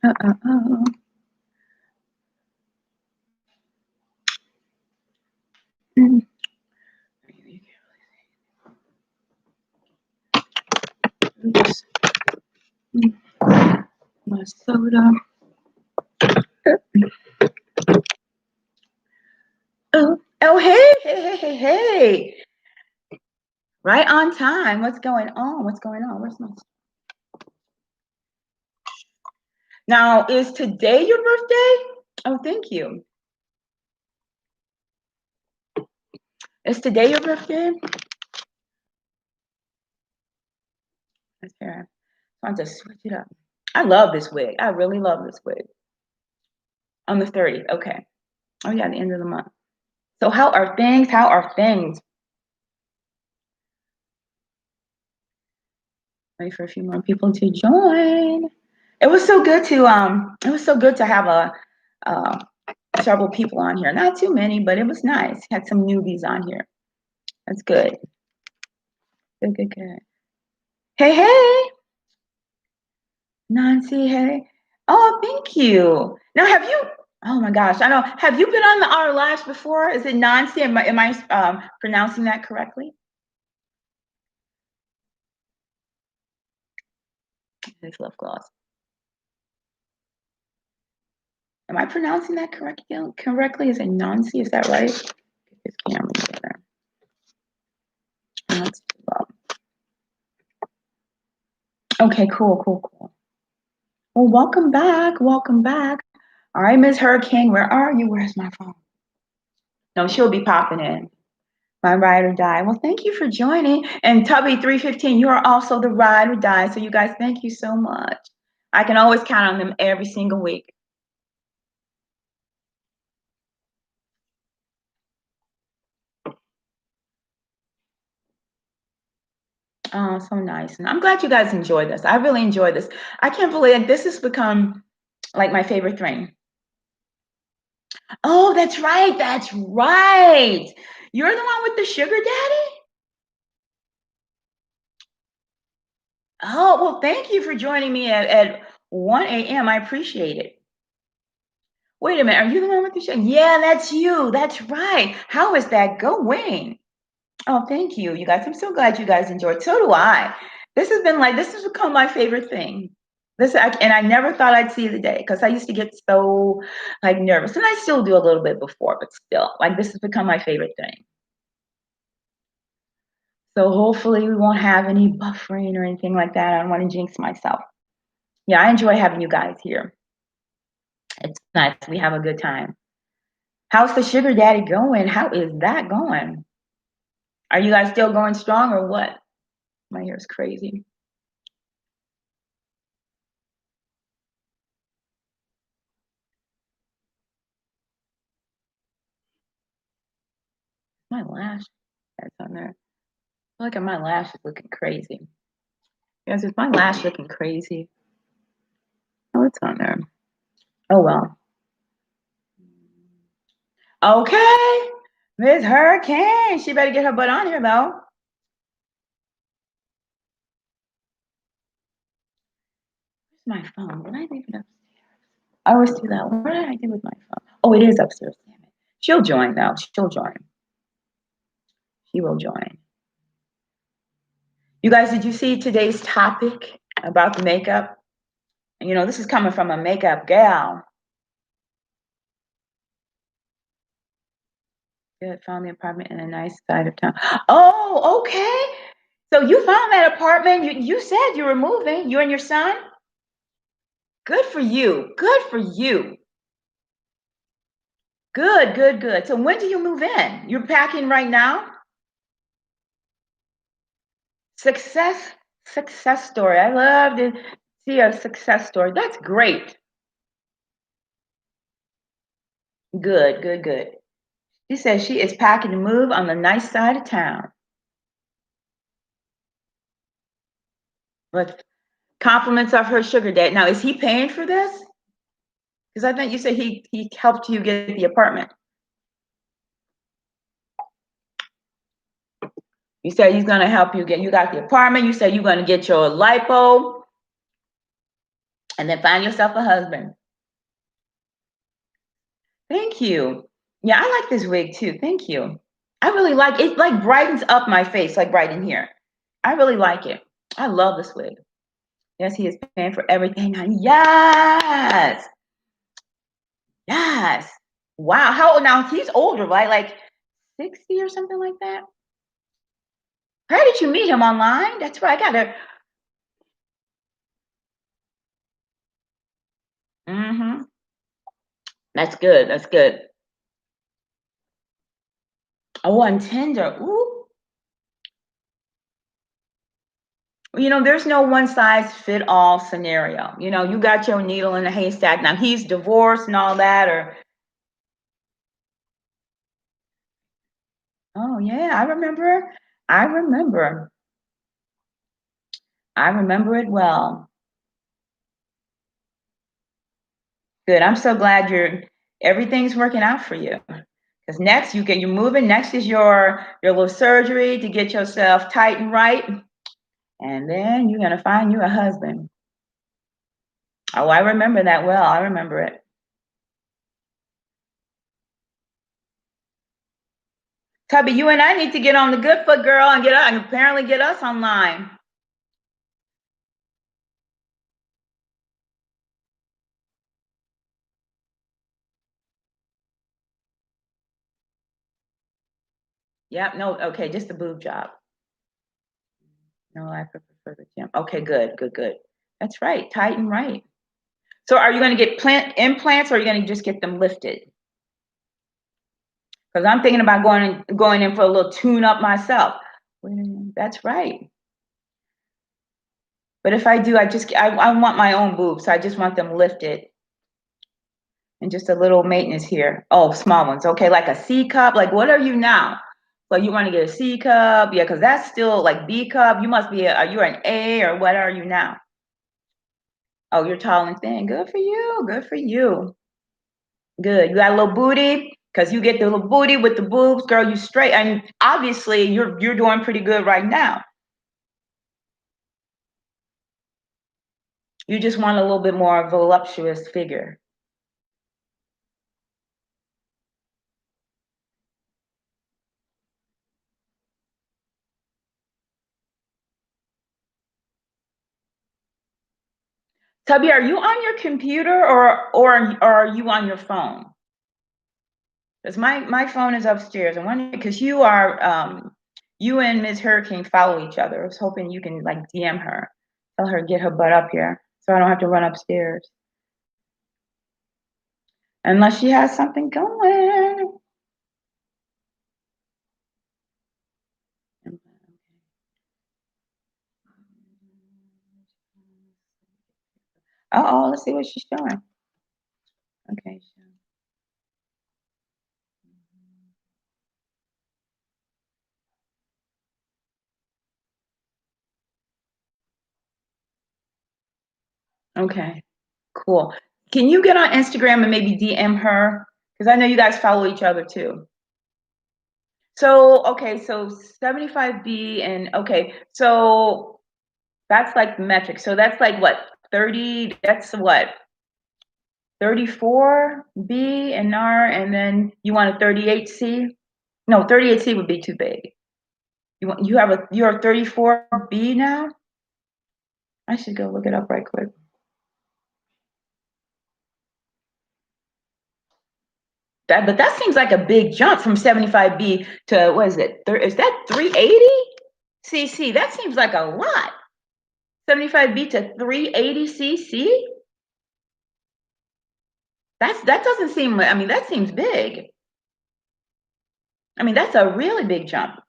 Oops. My soda. Oh, hey. Right on time. What's going on? What's going on? Where's my... Now, is today your birthday? Oh, thank you. Is today your birthday? That's fair. I want to switch it up. I love this wig. I really love this wig. On the 30th. Okay. Oh, yeah, the end of the month. So how are things? How are things? Wait for a few more people to join. It was so good to have several people on here. Not too many, but it was nice. Had some newbies on here. That's good. Good. Hey. Nancy, hey. Oh, thank you. Now, oh my gosh, I know. Have you been on our Lash before? Is it Nancy? Am I pronouncing that correctly? This lip gloss. Am I pronouncing that correctly? Is it Nancy? Is that right? Get this camera together. That's too low. Okay, cool. Well, welcome back. All right, Ms. Hurricane, where are you? Where's my phone? No, she'll be popping in. My ride or die. Well, thank you for joining. And Tubby 315, you are also the ride or die. So you guys, thank you so much. I can always count on them every single week. Oh, so nice. And I'm glad you guys enjoy this. I really enjoy this. I can't believe this has become like my favorite thing. Oh, that's right. You're the one with the sugar daddy? Oh, well, thank you for joining me at 1 a.m. I appreciate it. Wait a minute. Are you the one with the sugar? Yeah, that's you. That's right. How is that going? Oh, thank you, you guys. I'm so glad you guys enjoyed. So do I. This has become my favorite thing. And I never thought I'd see the day because I used to get so like nervous, and I still do a little bit before, but still, like this has become my favorite thing. So hopefully we won't have any buffering or anything like that. I don't want to jinx myself. Yeah, I enjoy having you guys here. It's nice. We have a good time. How's the sugar daddy going? How is that going? Are you guys still going strong or what? My hair is crazy. My lash that's on there. I feel like my lash is looking crazy. Guys, is my lash looking crazy? Oh, it's on there. Oh well. Okay. Miss Hurricane. She better get her butt on here though. Where's my phone? Did I leave it upstairs? I always do that. What did I do with my phone? Oh, it is upstairs. Damn it. She'll join though. She'll join. She will join. You guys, did you see today's topic about the makeup? You know, this is coming from a makeup gal. Good, found the apartment in a nice side of town. Oh, okay. So you found that apartment. You said you were moving. You and your son. Good for you. Good. So when do you move in? You're packing right now? Success story. I love to see a success story. That's great. Good. She says she is packing to move on the nice side of town. With compliments of her sugar dad. Now, is he paying for this? Because I think you said he helped you get the apartment. You said he's gonna help you get. You got the apartment. You said you're gonna get your lipo, And then find yourself a husband. Thank you. Yeah, I like this wig too. Thank you. I really like it. Like brightens up my face, like right in here. I really like it. I love this wig. Yes, he is paying for everything. Yes. Yes. Wow. How old now? He's older, right? Like 60 or something like that. Where did you meet him online? That's right. I gotta. Mm-hmm. That's good. That's good. Oh, on Tinder. Ooh. There's no one size fit all scenario. You got your needle in a haystack. Now he's divorced and all that, or oh yeah, I remember. I remember. I remember it well. Good. I'm so glad everything's working out for you. Because next you're moving. Next is your little surgery to get yourself tight and right. And then you're gonna find you a husband. Oh, I remember that well. I remember it. Tubby, you and I need to get on the good foot, girl, and apparently get us online. Yep, no, okay, just a boob job. No, I prefer the gym. Okay, good, good, good. That's right, tight and right. So are you gonna get implants or are you gonna just get them lifted? Because I'm thinking about going in for a little tune up myself. That's right. But if I do, I want my own boobs, so I just want them lifted and just a little maintenance here. Oh, small ones. Okay, like a C cup. Like what are you now? Like you want to get a C cup? Yeah, because that's still like B cup. You must be are you an A or what are you now? Oh, you're tall and thin. Good for you. Good for you. Good. You got a little booty? Because you get the little booty with the boobs, girl, you straight. And obviously you're doing pretty good right now. You just want a little bit more voluptuous figure. Tubby, are you on your computer or are you on your phone? Because my phone is upstairs. I wonder because you and Ms. Hurricane follow each other. I was hoping you can like DM her, tell her get her butt up here, so I don't have to run upstairs. Unless she has something going. Oh, let's see what she's showing. Okay. Okay. Cool. Can you get on Instagram and maybe DM her? Because I know you guys follow each other too. So, okay, so 75B and okay, so that's like the metric. So that's like what, 30, that's what, 34B and R, and then you want a 38C? No, 38C would be too big. You're a 34B now? I should go look it up right quick. But that seems like a big jump from 75B to what is it? Is that 380 cc? That seems like a lot. 75B to 380 cc? That doesn't seem. I mean, that seems big. I mean, that's a really big jump.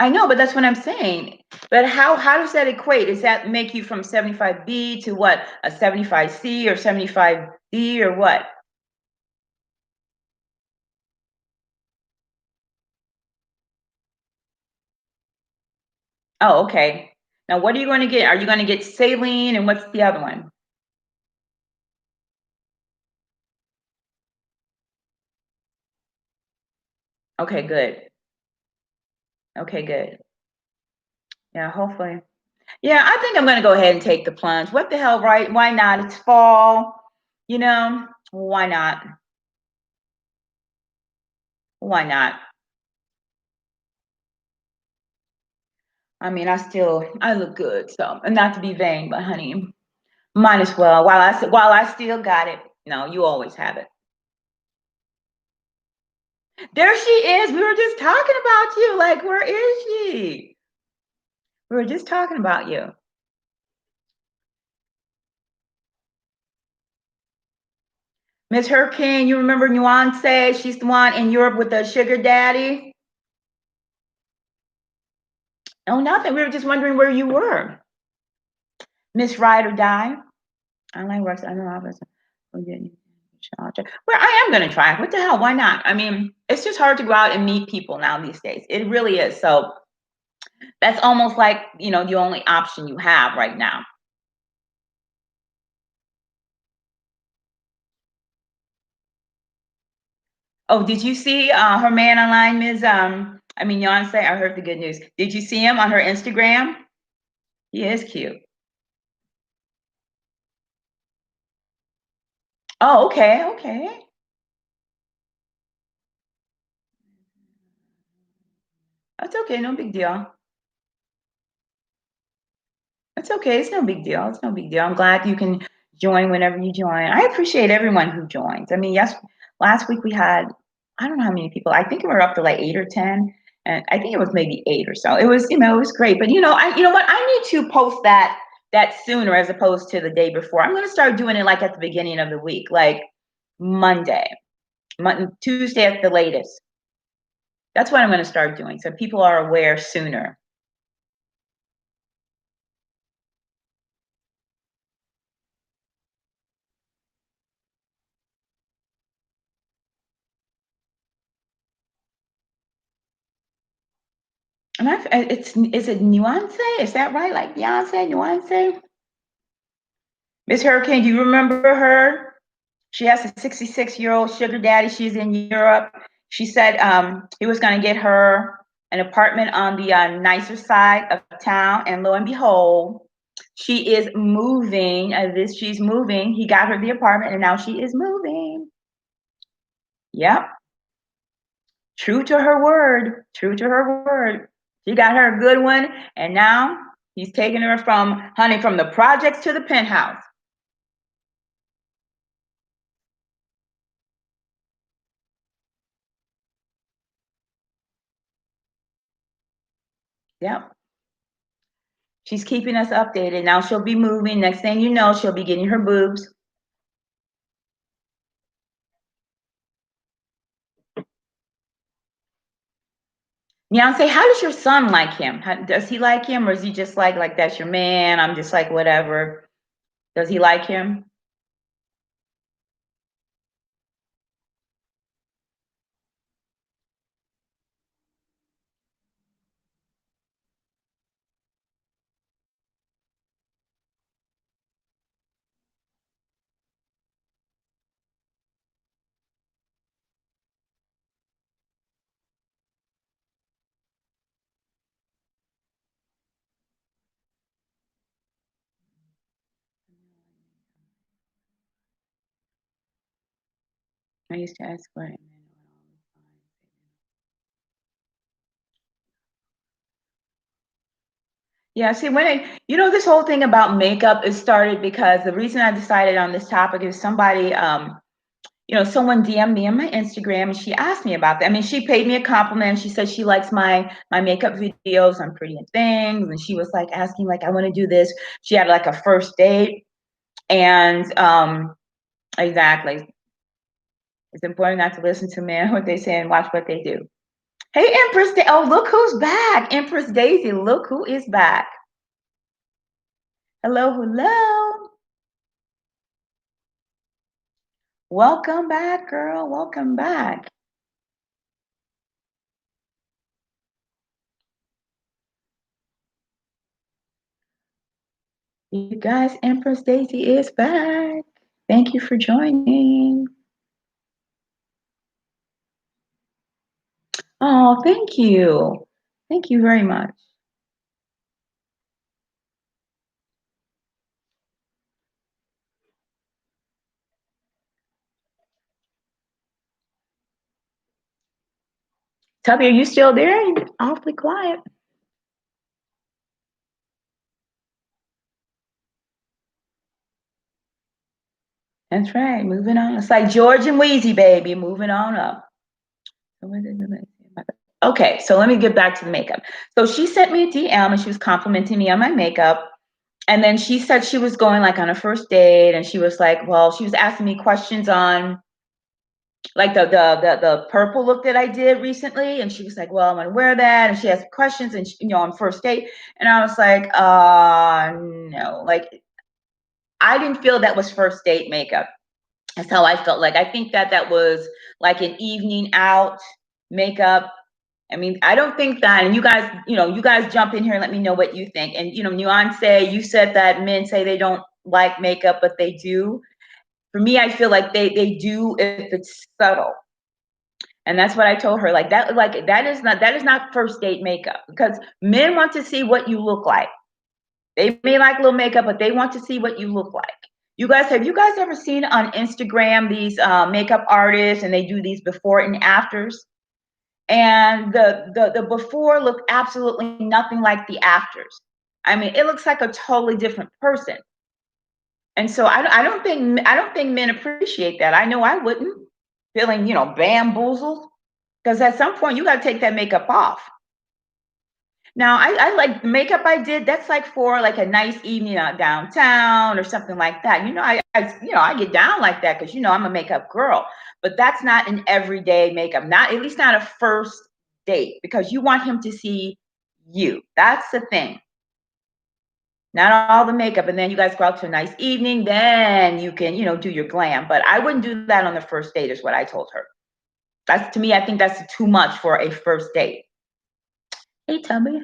I know, but that's what I'm saying. But how does that equate? Does that make you from 75B to what, a 75C or 75D or what? Oh, okay. Now, what are you going to get? Are you going to get saline and what's the other one? Okay, good. Okay, good. Yeah, hopefully. Yeah, I think I'm gonna go ahead and take the plunge. What the hell, right? Why not? It's fall, you know? Why not? Why not? I mean, I look good, so and not to be vain, but honey, might as well. While I still got it. No, you always have it. There she is. We were just talking about you. Like, where is she? We were just talking about you. Miss Hurricane, you remember Nuance? She's the one in Europe with the sugar daddy. Oh, nothing. We were just wondering where you were. Miss Ride or Die. Online works. I don't know. Well, I am going to try. What the hell? Why not? I mean, it's just hard to go out and meet people now these days. It really is. So that's almost like, the only option you have right now. Oh, did you see her man online, Beyonce? I heard the good news. Did you see him on her Instagram? He is cute. Oh, okay, okay. That's okay, no big deal. That's okay. It's no big deal. It's no big deal. I'm glad you can join whenever you join. I appreciate everyone who joins. I mean, yes, last week we had, I don't know how many people. I think we were up to like 8 or 10, and I think it was maybe 8 or so. It was, it was great. But you know what? I need to post that sooner as opposed to the day before. I'm going to start doing it like at the beginning of the week, like Monday, Tuesday at the latest. That's what I'm going to start doing, so people are aware sooner. Is it Nuance? Is that right? Like Beyonce, Nuance? Miss Hurricane, do you remember her? She has a 66-year-old sugar daddy. She's in Europe. She said he was going to get her an apartment on the nicer side of town, and lo and behold, she is moving. She's moving. He got her the apartment, and now she is moving. Yep, true to her word. True to her word. She got her a good one, and now he's taking her from the projects to the penthouse. Yep. She's keeping us updated. Now she'll be moving. Next thing you know, she'll be getting her boobs. Beyonce, how does your son like him? Does he like him, or is he just like that's your man? I'm just like whatever. Does he like him? I used to ask for him. Yeah, see, this whole thing about makeup is started because the reason I decided on this topic is someone DM'd me on my Instagram and she asked me about that. I mean, she paid me a compliment. She said she likes my makeup videos on Pretty and Things, and she was like asking like, I want to do this. She had like a first date, and exactly, it's important not to listen to men what they say and watch what they do. Hey, oh, look who's back, Empress Daisy. Look who is back. Hello, hello. Welcome back, girl. Welcome back. You guys, Empress Daisy is back. Thank you for joining. Oh, thank you. Thank you very much. Tubby, are you still there? You're awfully quiet. That's right. Moving on. It's like George and Wheezy, baby. Moving on up. Okay, so let me get back to the makeup. So she sent me a DM and she was complimenting me on my makeup. And then she said she was going like on a first date, and she was like, well, she was asking me questions on like the purple look that I did recently, and she was like, well, I'm gonna wear that, and she asked questions, and she, on first date, and I was like, no, like I didn't feel that was first date makeup. That's how I felt. Like I think that that was like an evening out makeup. I mean, I don't think that, and you guys jump in here and let me know what you think. And Nuance, you said that men say they don't like makeup, but they do. For me, I feel like they do if it's subtle. And that's what I told her. Like that is not first date makeup, because men want to see what you look like. They may like little makeup, but they want to see what you look like. Have you guys ever seen on Instagram these makeup artists, and they do these before and afters? And the before looked absolutely nothing like the afters. I mean, it looks like a totally different person. And so I don't think men appreciate that. I know I wouldn't, feeling bamboozled, because at some point you got to take that makeup off. Now I like the makeup I did. That's like for like a nice evening out downtown or something like that. I get down like that because I'm a makeup girl. But that's not an everyday makeup. Not at least not a first date, because you want him to see you. That's the thing. Not all the makeup, and then you guys go out to a nice evening. Then you can do your glam. But I wouldn't do that on the first date. Is what I told her. That's, to me, I think that's too much for a first date. Hey, Tubby.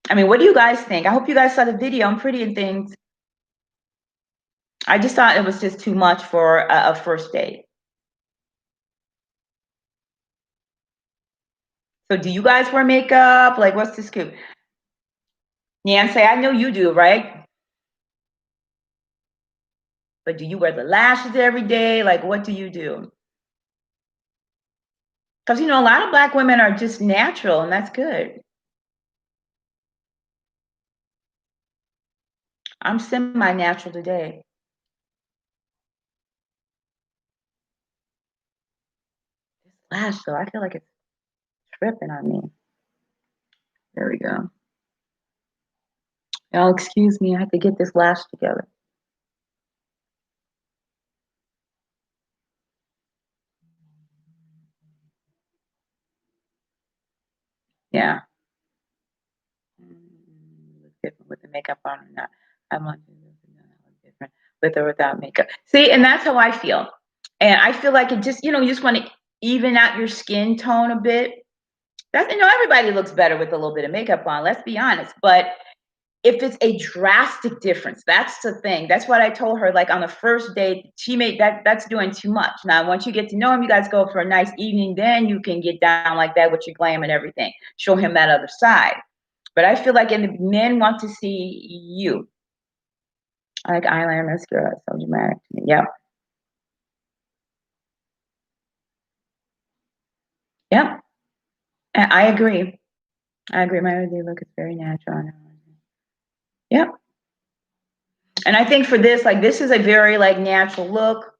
I mean, what do you guys think? I hope you guys saw the video. I'm pretty and things. I just thought it was just too much for a first date. So do you guys wear makeup? Like, what's the scoop? Nancy, I know you do, right? But do you wear the lashes every day? Like, what do you do? Because, a lot of Black women are just natural, and that's good. I'm semi-natural today. This lash, though, I feel like it's tripping on me. There we go. Y'all excuse me, I have to get this lash together. Yeah. Different with the makeup on or not. I want to look different with or without makeup. See, and that's how I feel. And I feel like it just, you just want to even out your skin tone a bit. That's, everybody looks better with a little bit of makeup on, let's be honest. But if it's a drastic difference, that's the thing. That's what I told her. Like on the first date, she made that's doing too much. Now, once you get to know him, you guys go for a nice evening, then you can get down like that with your glam and everything. Show him that other side. But I feel like men want to see you. I like eyeliner, mascara, so dramatic. Yep. Yep. I agree. I agree. My everyday look is very natural. Yep. And I think for this, like, this is a very like natural look.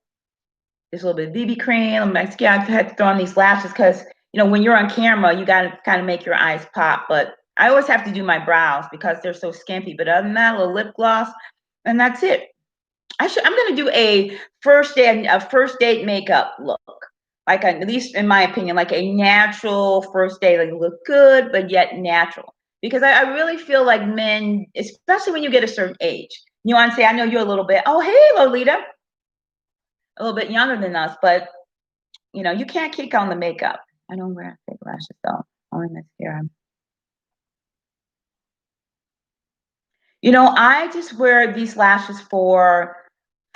There's a little bit of BB cream. My skin, I had to throw on these lashes because when you're on camera, you got to kind of make your eyes pop. But I always have to do my brows because they're so skimpy. But other than that, a little lip gloss, and that's it. I'm gonna do a first date makeup look. Like at least in my opinion, like a natural first date, like look good, but yet natural. Because I really feel like men, especially when you get a certain age, Nuance, I know you're a little bit, oh hey Lolita, a little bit younger than us, but you can't kick on the makeup. I don't wear fake lashes though, only mascara. I just wear these lashes for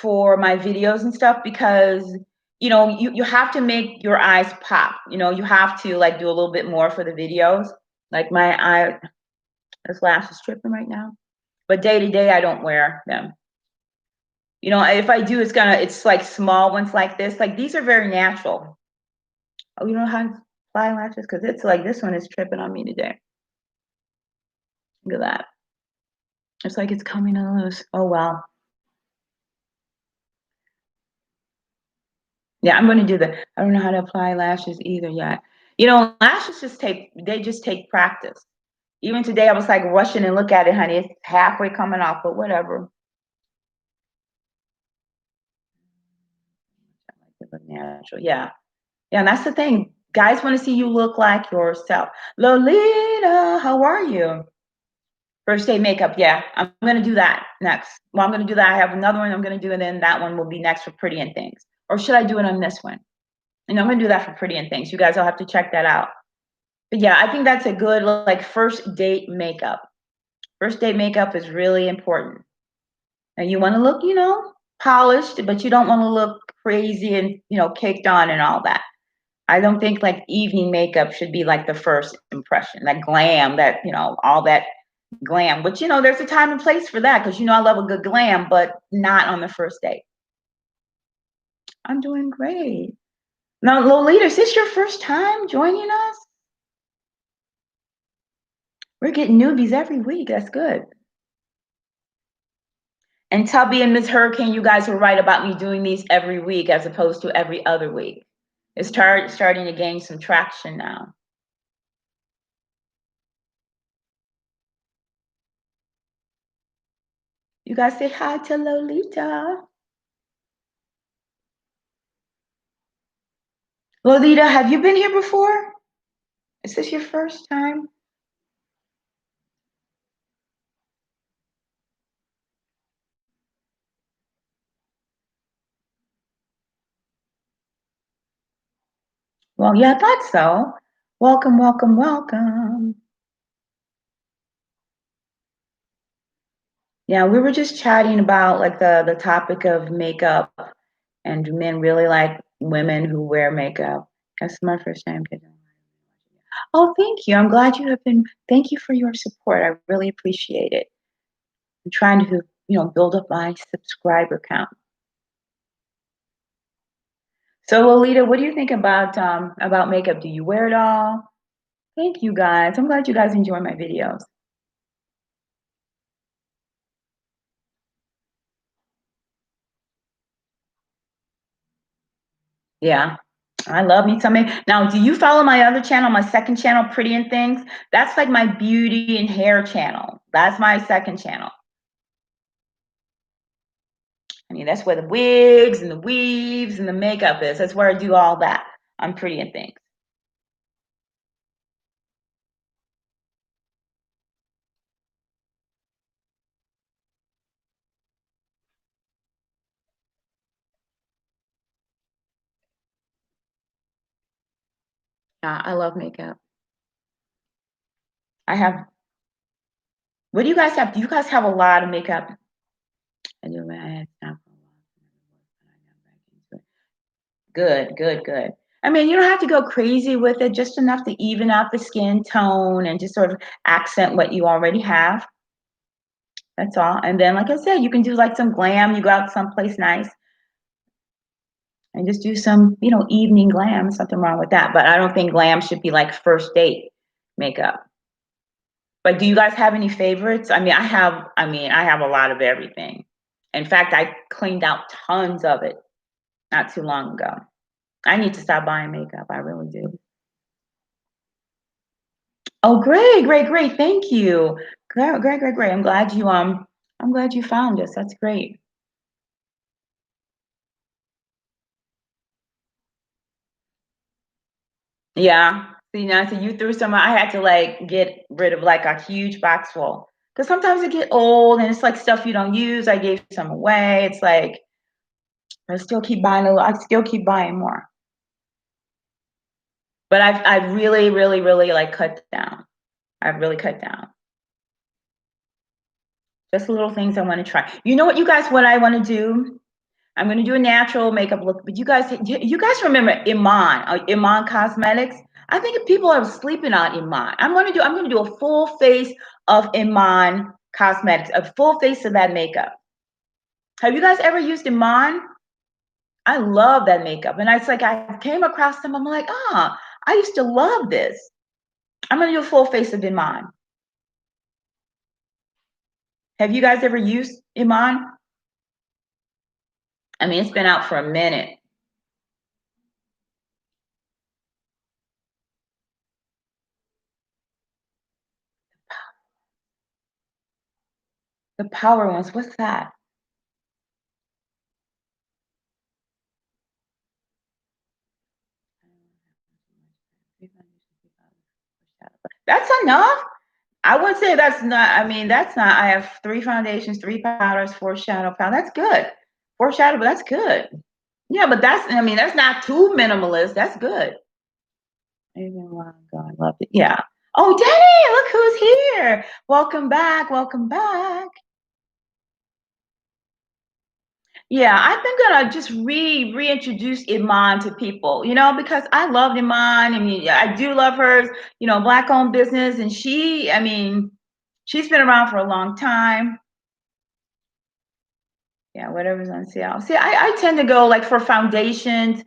my videos and stuff because you have to make your eyes pop. You have to like do a little bit more for the videos. Like my eye, this lash is tripping right now. But day to day, I don't wear them. If I do, it's like small ones like this. Like these are very natural. Oh, you know how? apply lashes? Because it's like this one is tripping on me today. Look at that. It's like it's coming loose. Oh, wow. Yeah, I'm gonna do I don't know how to apply lashes either yet. You know, lashes they just take practice. Even today, I was like rushing and look at it, honey. It's halfway coming off, but whatever. I like it look natural. Yeah. Yeah, and that's the thing. Guys want to see you look like yourself. Lolita, how are you? First day makeup. Yeah, I'm going to do that next. Well, I'm going to do that. I have another one I'm going to do, and then that one will be next for Pretty and Things. Or should I do it on this one? And I'm going to do that for Pretty and Things. You guys will have to check that out. But yeah, I think that's a good like first date makeup. First date makeup is really important. And you want to look, polished, but you don't want to look crazy and, caked on and all that. I don't think like evening makeup should be like the first impression, that glam, all that glam. But there's a time and place for that because I love a good glam, but not on the first date. I'm doing great. Now, Lolita, is this your first time joining us? We're getting newbies every week. That's good. And Tubby and Miss Hurricane, you guys were right about me doing these every week as opposed to every other week. It's starting to gain some traction now. You guys say hi to Lolita. Lolita, have you been here before? Is this your first time? Well, yeah, I thought so. Welcome, welcome, welcome. Yeah, we were just chatting about like the topic of makeup, and do men really like women who wear makeup? That's my first time today. Oh, thank you. I'm glad you have been. Thank you for your support. I really appreciate it. I'm trying to, build up my subscriber count. So, Lolita, what do you think about makeup? Do you wear it all? Thank you, guys. I'm glad you guys enjoy my videos. Yeah, I love me some. Now, do you follow my other channel, my second channel, Pretty and Things? That's like my beauty and hair channel. That's my second channel. I mean, that's where the wigs and the weaves and the makeup is. That's where I do all that. I'm Pretty and Things. Yeah, I love makeup. I have. What do you guys have? Do you guys have a lot of makeup? I do. I had time for a while. Good, good, good. I mean, you don't have to go crazy with it, just enough to even out the skin tone and just sort of accent what you already have. That's all. And then, like I said, you can do like some glam. You go out someplace nice and just do some, evening glam. Something wrong with that. But I don't think glam should be like first date makeup. But do you guys have any favorites? I have a lot of everything. In fact, I cleaned out tons of it not too long ago. I need to stop buying makeup. I really do. Oh, great, great, great. Thank you. Great, great, great, great. I'm glad you found us. That's great. Yeah. See, now, so you threw some. I had to like get rid of like a huge box full because sometimes it get old and it's like stuff you don't use. I gave some away. It's like I still keep buying more. But I've really, really, really like cut down. I've really cut down. Just little things I want to try. You know what I want to do? I'm going to do a natural makeup look, but you guys remember Iman Cosmetics? I think people are sleeping on Iman. I'm going to do a full face of Iman Cosmetics, a full face of that makeup. Have you guys ever used Iman? I love that makeup. And it's like I came across them. I'm like, I used to love this. I'm gonna do a full face of Iman. Have you guys ever used Iman? I mean, it's been out for a minute. The power ones, what's that? That's enough. I wouldn't say that's not, I mean, that's not, I have 3 foundations, 3 powders, 4 shadow powder. That's good. 4 shadow, but that's good. Yeah, but that's, I mean, that's not too minimalist. That's good. Even long ago, I loved it. Yeah. Oh, Danny, look who's here. Welcome back. Welcome back. Yeah, I've been gonna just reintroduce Iman to people, you know, because I love Iman. I mean, I do love hers, you know, black owned business, and she, I mean, she's been around for a long time. Yeah, whatever's on sale. See, I tend to go like for foundations.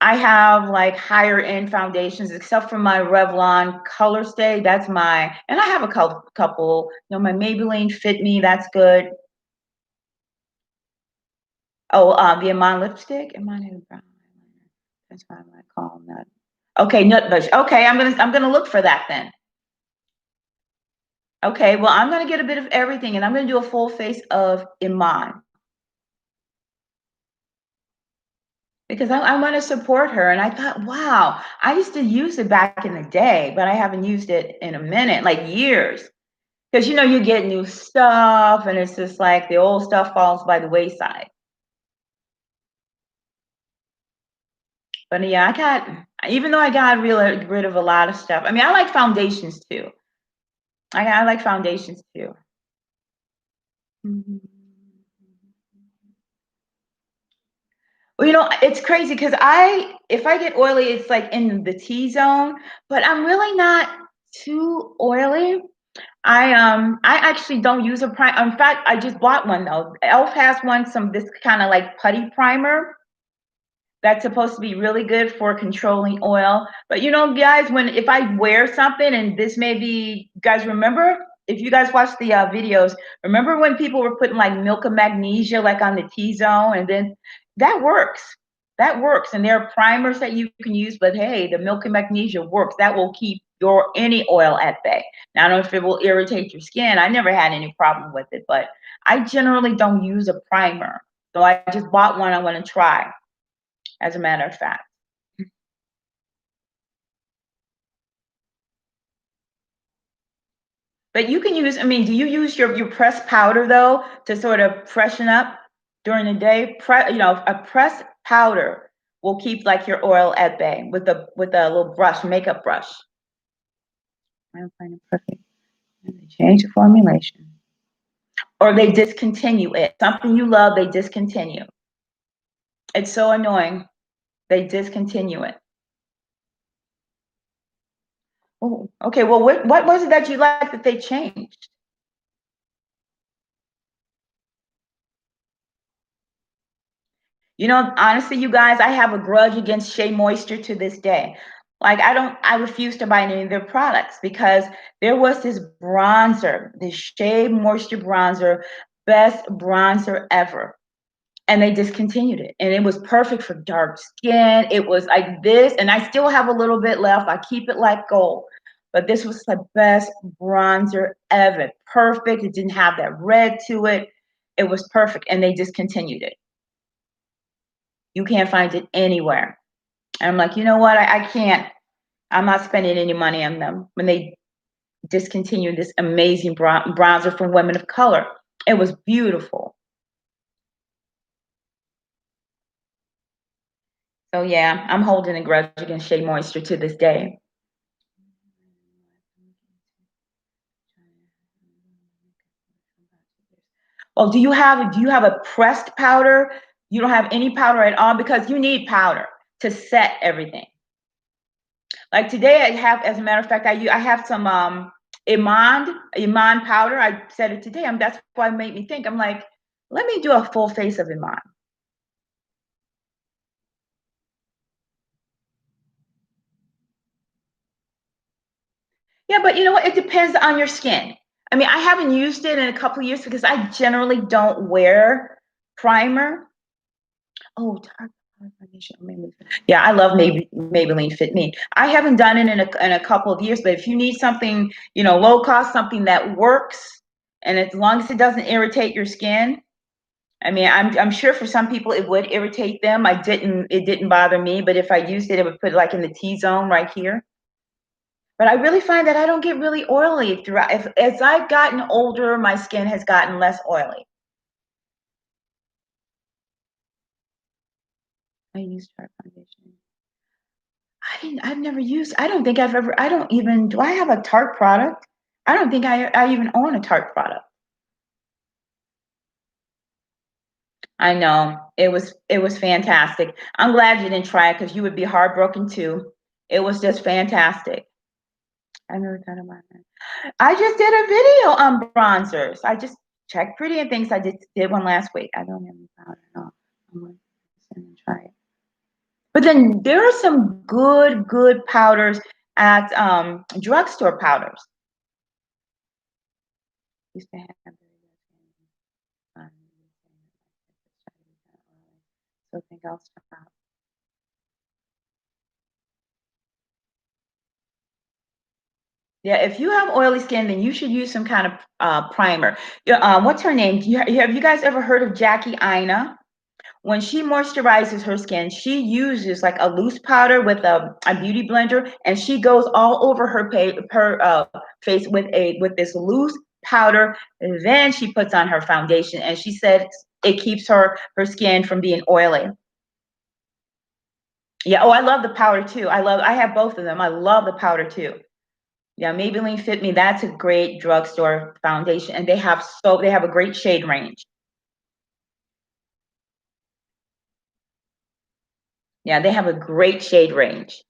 I have like higher end foundations, except for my Revlon Color Stay. That's my, and I have a couple. You know, my Maybelline Fit Me. That's good. Oh, the Iman lipstick. Iman had brown eyeliner. That's why I call them that. Okay, nut bush. Okay, I'm gonna look for that then. Okay, well I'm gonna get a bit of everything, and I'm gonna do a full face of Iman because I want to support her. And I thought, wow, I used to use it back in the day, but I haven't used it in a minute, like years. Because you know you get new stuff, and it's just like the old stuff falls by the wayside. But yeah, I got, even though I got rid of a lot of stuff. I mean, I like foundations too. I like foundations too. Mhm. Well, you know, it's crazy because if I get oily, it's like in the T zone, but I'm really not too oily. I actually don't use a prime. In fact, I just bought one though. Elf has one, this kind of like putty primer that's supposed to be really good for controlling oil. But you know, guys, if I wear something, and this may be, you guys remember, if you guys watch the videos, remember when people were putting like milk of magnesia like on the T-zone, and then that works. That works. And there are primers that you can use, but hey, the milk of magnesia works. That will keep your any oil at bay. Now, I don't know if it will irritate your skin. I never had any problem with it, but I generally don't use a primer. So I just bought one I want to try, as a matter of fact. But you can use, I mean, do you use your pressed powder though to sort of freshen up during the day? You know, a pressed powder will keep like your oil at bay with a little brush, makeup brush. I don't find it perfect. And they change the formulation. Or they discontinue it. Something you love, they discontinue. It's so annoying. They discontinue it. Oh, okay. Well, what was it that you liked that they changed? You know, honestly, you guys, I have a grudge against Shea Moisture to this day. Like, I refuse to buy any of their products because there was this bronzer, this Shea Moisture bronzer, best bronzer ever. And they discontinued it. And it was perfect for dark skin. It was like this, and I still have a little bit left. I keep it like gold. But this was the best bronzer ever. Perfect. It didn't have that red to it. It was perfect. And they discontinued it. You can't find it anywhere. And I'm like, you know what? I can't. I'm not spending any money on them when they discontinued this amazing bronzer for women of color. It was beautiful. So yeah, I'm holding a grudge against Shea Moisture to this day. Well, do you have a pressed powder? You don't have any powder at all because you need powder to set everything. Like today, I have, as a matter of fact, I have some Iman powder. I said it today. That's why it made me think. I'm like, let me do a full face of Iman. Yeah, but you know what? It depends on your skin. I mean, I haven't used it in a couple of years because I generally don't wear primer. Oh, dark foundation. Yeah, I love Maybelline Fit Me. I haven't done it in a couple of years, but if you need something, you know, low cost, something that works, and as long as it doesn't irritate your skin, I mean, I'm sure for some people it would irritate them. It didn't bother me, but if I used it, it would put like in the T zone right here. But I really find that I don't get really oily throughout. If as I've gotten older, my skin has gotten less oily. I use Tarte foundation. I've never used, I don't think I've ever, I don't even, do I have a Tarte product? I don't think I even own a Tarte product. I know. It was fantastic. I'm glad you didn't try it because you would be heartbroken too. It was just fantastic. I never thought about that. I just did a video on bronzers. I just checked Pretty and Things. I just did one last week. I don't have any powder at all. I'm going to try it. But then there are some good powders at drugstore powders. Used to have something else about. Yeah, if you have oily skin, then you should use some kind of primer. Yeah, what's her name? Have you guys ever heard of Jackie Aina? When she moisturizes her skin, she uses like a loose powder with a beauty blender, and she goes all over her face with this loose powder. And then she puts on her foundation, and she said it keeps her skin from being oily. Yeah. Oh, I love the powder too. I have both of them. I love the powder too. Yeah, Maybelline Fit Me. That's a great drugstore foundation, and they have a great shade range. Yeah, they have a great shade range.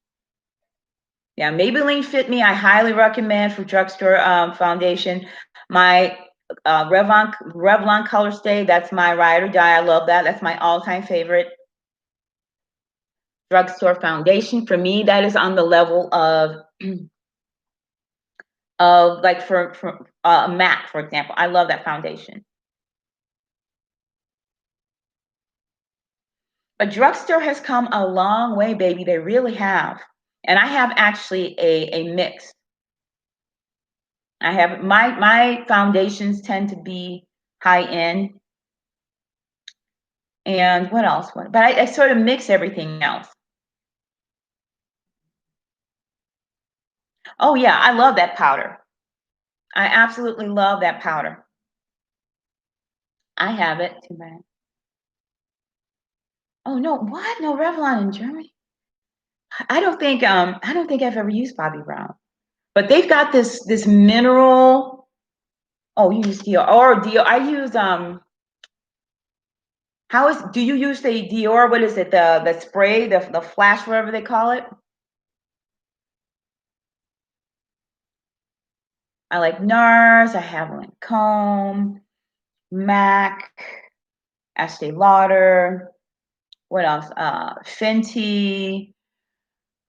Yeah, Maybelline Fit Me, I highly recommend for drugstore foundation. My Revlon Color Stay, that's my ride or die. I love that. That's my all-time favorite drugstore foundation. For me, that is on the level of like for MAC, for example. I love that foundation. But drugstore has come a long way, baby. They really have. And I have actually a mix. I have my foundations tend to be high end. And what else? But I sort of mix everything else. Oh yeah, I love that powder. I absolutely love that powder. I have it. Too bad. Oh no, what? No Revlon in Germany? I don't think I've ever used Bobbi Brown. But they've got this mineral. Oh, you use Dior or Dior. I use do you use the Dior? What is it? The spray, the flash, whatever they call it? I like NARS, I have Lancome, MAC, Estee Lauder, what else? Fenty.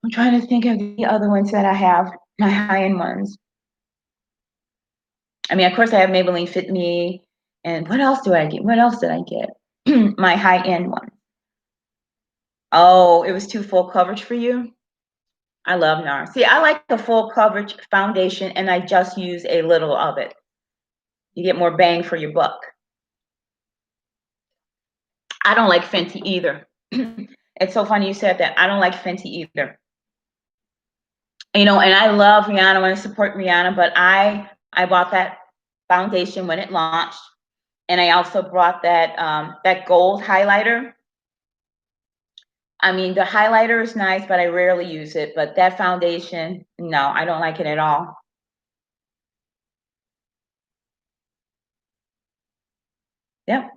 I'm trying to think of the other ones that I have, my high-end ones. I mean, of course, I have Maybelline Fit Me. And what else do I get? What else did I get? My high-end one. Oh, it was too full coverage for you? I love NARS. See, I like the full coverage foundation, and I just use a little of it. You get more bang for your buck. I don't like Fenty either. It's so funny you said that. I don't like Fenty either. You know, and I love Rihanna. I want to support Rihanna, but I bought that foundation when it launched, and I also brought that gold highlighter. I mean, the highlighter is nice, but I rarely use it. But that foundation, no, I don't like it at all. Yep,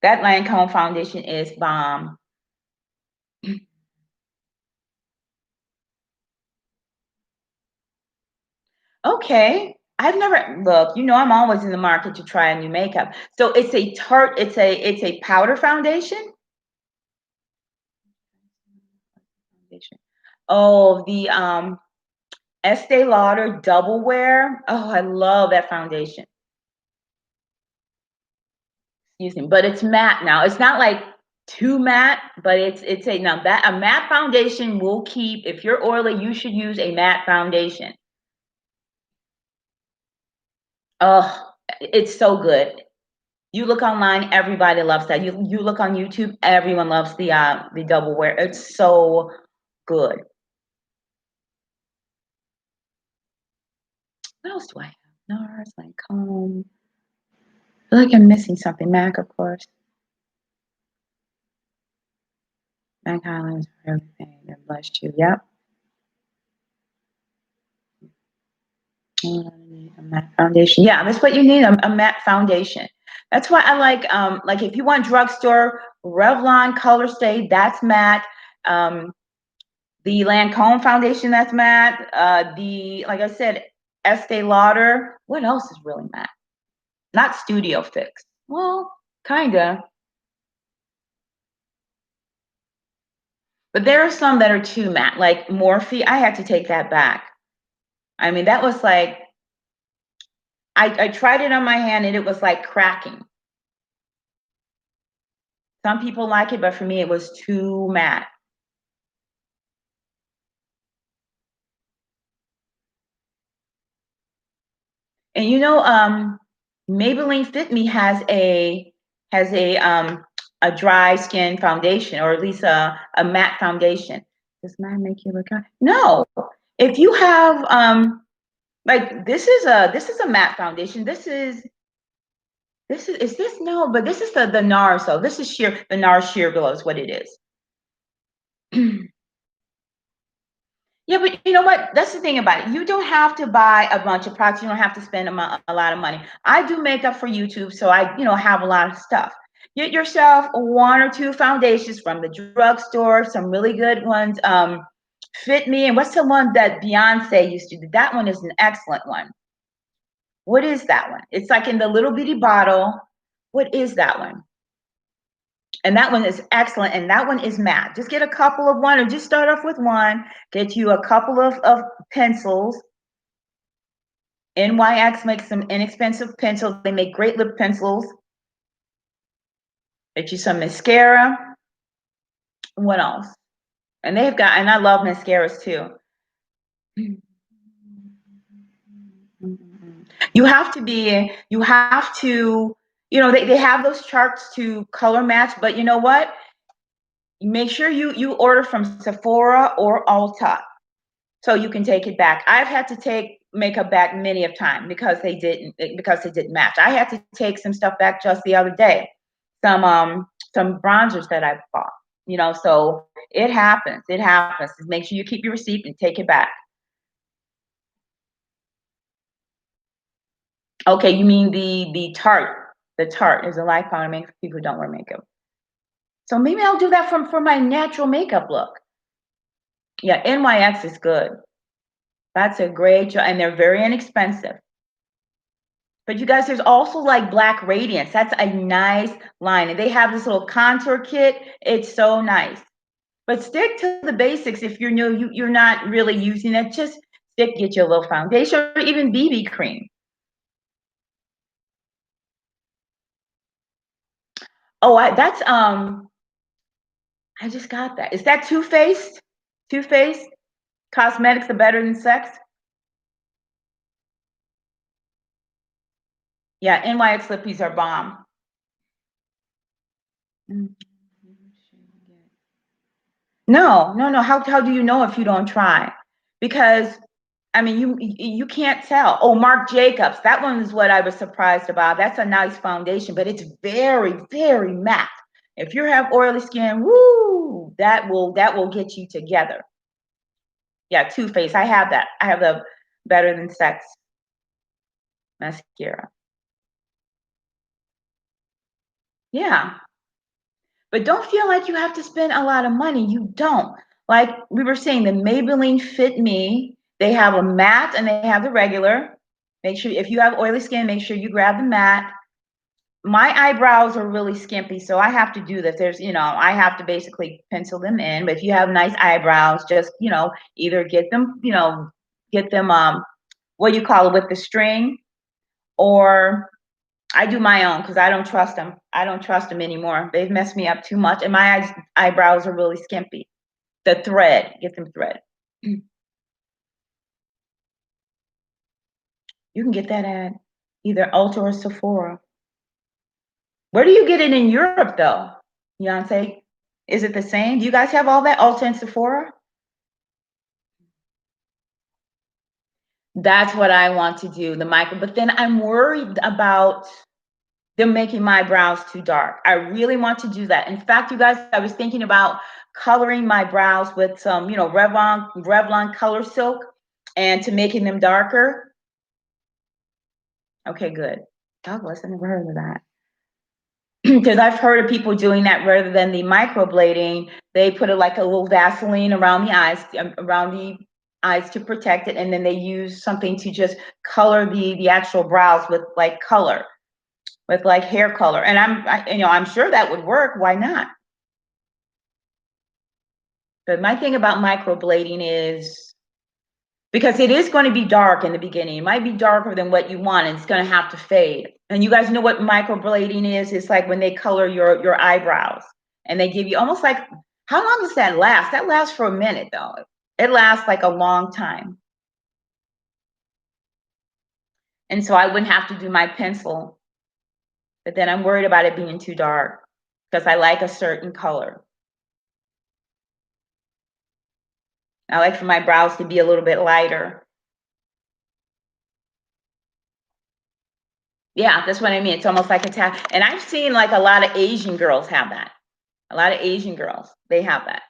that Lancome foundation is bomb. Okay. I've never look, you know, I'm always in the market to try a new makeup. So it's a tart, it's a powder foundation. Oh, Estee Lauder Double Wear. Oh, I love that foundation. Excuse me, but it's matte now. It's not like too matte, but it's a now that a matte foundation will keep. If you're oily, you should use a matte foundation. Oh, it's so good. You look online, everybody loves that. You look on YouTube, everyone loves the double wear. It's so good. What else do I have? NARS, Lancome. I feel like I'm missing something. MAC, of course. MAC Highlands for everything. God bless you. Yep. A matte foundation. Yeah, that's what you need. A matte foundation. That's why I like if you want drugstore, Revlon Color Stay, that's matte. The Lancome foundation, that's matte. The like I said, Estee Lauder. What else is really matte? Not Studio Fix. Well, kinda. But there are some that are too matte, like Morphe. I had to take that back. I mean, that was like I tried it on my hand and it was like cracking. Some people like it, but for me, it was too matte. And Maybelline Fit Me has a dry skin foundation, or at least a matte foundation. Does matte make you look? No. If you have like this is a matte foundation. Is this no? But this is the NARS. So this is the NARS Sheer Glow is what it is. Yeah, but you know what? That's the thing about it. You don't have to buy a bunch of products. You don't have to spend a lot of money. I do makeup for YouTube, so I have a lot of stuff. Get yourself one or two foundations from the drugstore, some really good ones. Fit Me, and what's the one that Beyonce used to do? That one is an excellent one. What is that one? It's like in the little bitty bottle. What is that one? And that one is excellent. And that one is matte. Just get a couple of one, or just start off with one. Get you a couple of pencils. NYX makes some inexpensive pencils. They make great lip pencils. Get you some mascara. What else? And I love mascaras too. You have to, they have those charts to color match, but you know what? Make sure you order from Sephora or Ulta so you can take it back. I've had to take makeup back many of time because it didn't match. I had to take some stuff back just the other day. Some bronzers that I bought. So it happens. It happens. Make sure you keep your receipt and take it back. Okay, you mean the Tarte. The Tarte is a life powder makeup for people who don't wear makeup. So maybe I'll do that for my natural makeup look. Yeah, NYX is good. That's a great job, and they're very inexpensive. But you guys, there's also like Black Radiance. That's a nice line. And they have this little contour kit. It's so nice. But stick to the basics if you're new, you're not really using it. Just get your little foundation or even BB cream. Oh, I just got that. Is that Too Faced? Too Faced? Cosmetics are better than sex? Yeah, NYX lippies are bomb. No, no, no. How do you know if you don't try? Because I mean, you can't tell. Oh, Marc Jacobs. That one is what I was surprised about. That's a nice foundation, but it's very, very matte. If you have oily skin, woo, that will get you together. Yeah, Too Faced. I have that. I have the Better Than Sex mascara. Yeah. But don't feel like you have to spend a lot of money. You don't. Like we were saying, the Maybelline Fit Me, they have a matte and they have the regular. Make sure if you have oily skin, make sure you grab the matte. My eyebrows are really skimpy, so I have to do this. I have to basically pencil them in. But if you have nice eyebrows, just, either get them, get them, what do you call it, with the string, or I do my own because I don't trust them. I don't trust them anymore. They've messed me up too much, and my eyebrows are really skimpy. The thread, get them thread. You can get that at either Ulta or Sephora. Where do you get it in Europe, though, Beyonce? Is it the same? Do you guys have all that, Ulta and Sephora? That's what I want to do, the micro. But then I'm worried about them making my brows too dark. I really want to do that. In fact, you guys, I was thinking about coloring my brows with some, Revlon Color Silk, and to making them darker. Okay, good. Douglas, I never heard of that. Because I've heard of people doing that rather than the microblading. They put it like a little Vaseline around the eyes to protect it, and then they use something to just color the actual brows with like color, with like hair color. And I'm sure that would work. Why not? But my thing about microblading is, because it is going to be dark in the beginning. It might be darker than what you want, and it's going to have to fade. And you guys know what microblading is? It's like when they color your eyebrows, and they give you almost like, how long does that last? That lasts for a minute, though. It lasts like a long time. And so I wouldn't have to do my pencil, but then I'm worried about it being too dark because I like a certain color. I like for my brows to be a little bit lighter. Yeah, that's what I mean. It's almost like a tap. And I've seen like a lot of Asian girls have that. A lot of Asian girls, they have that.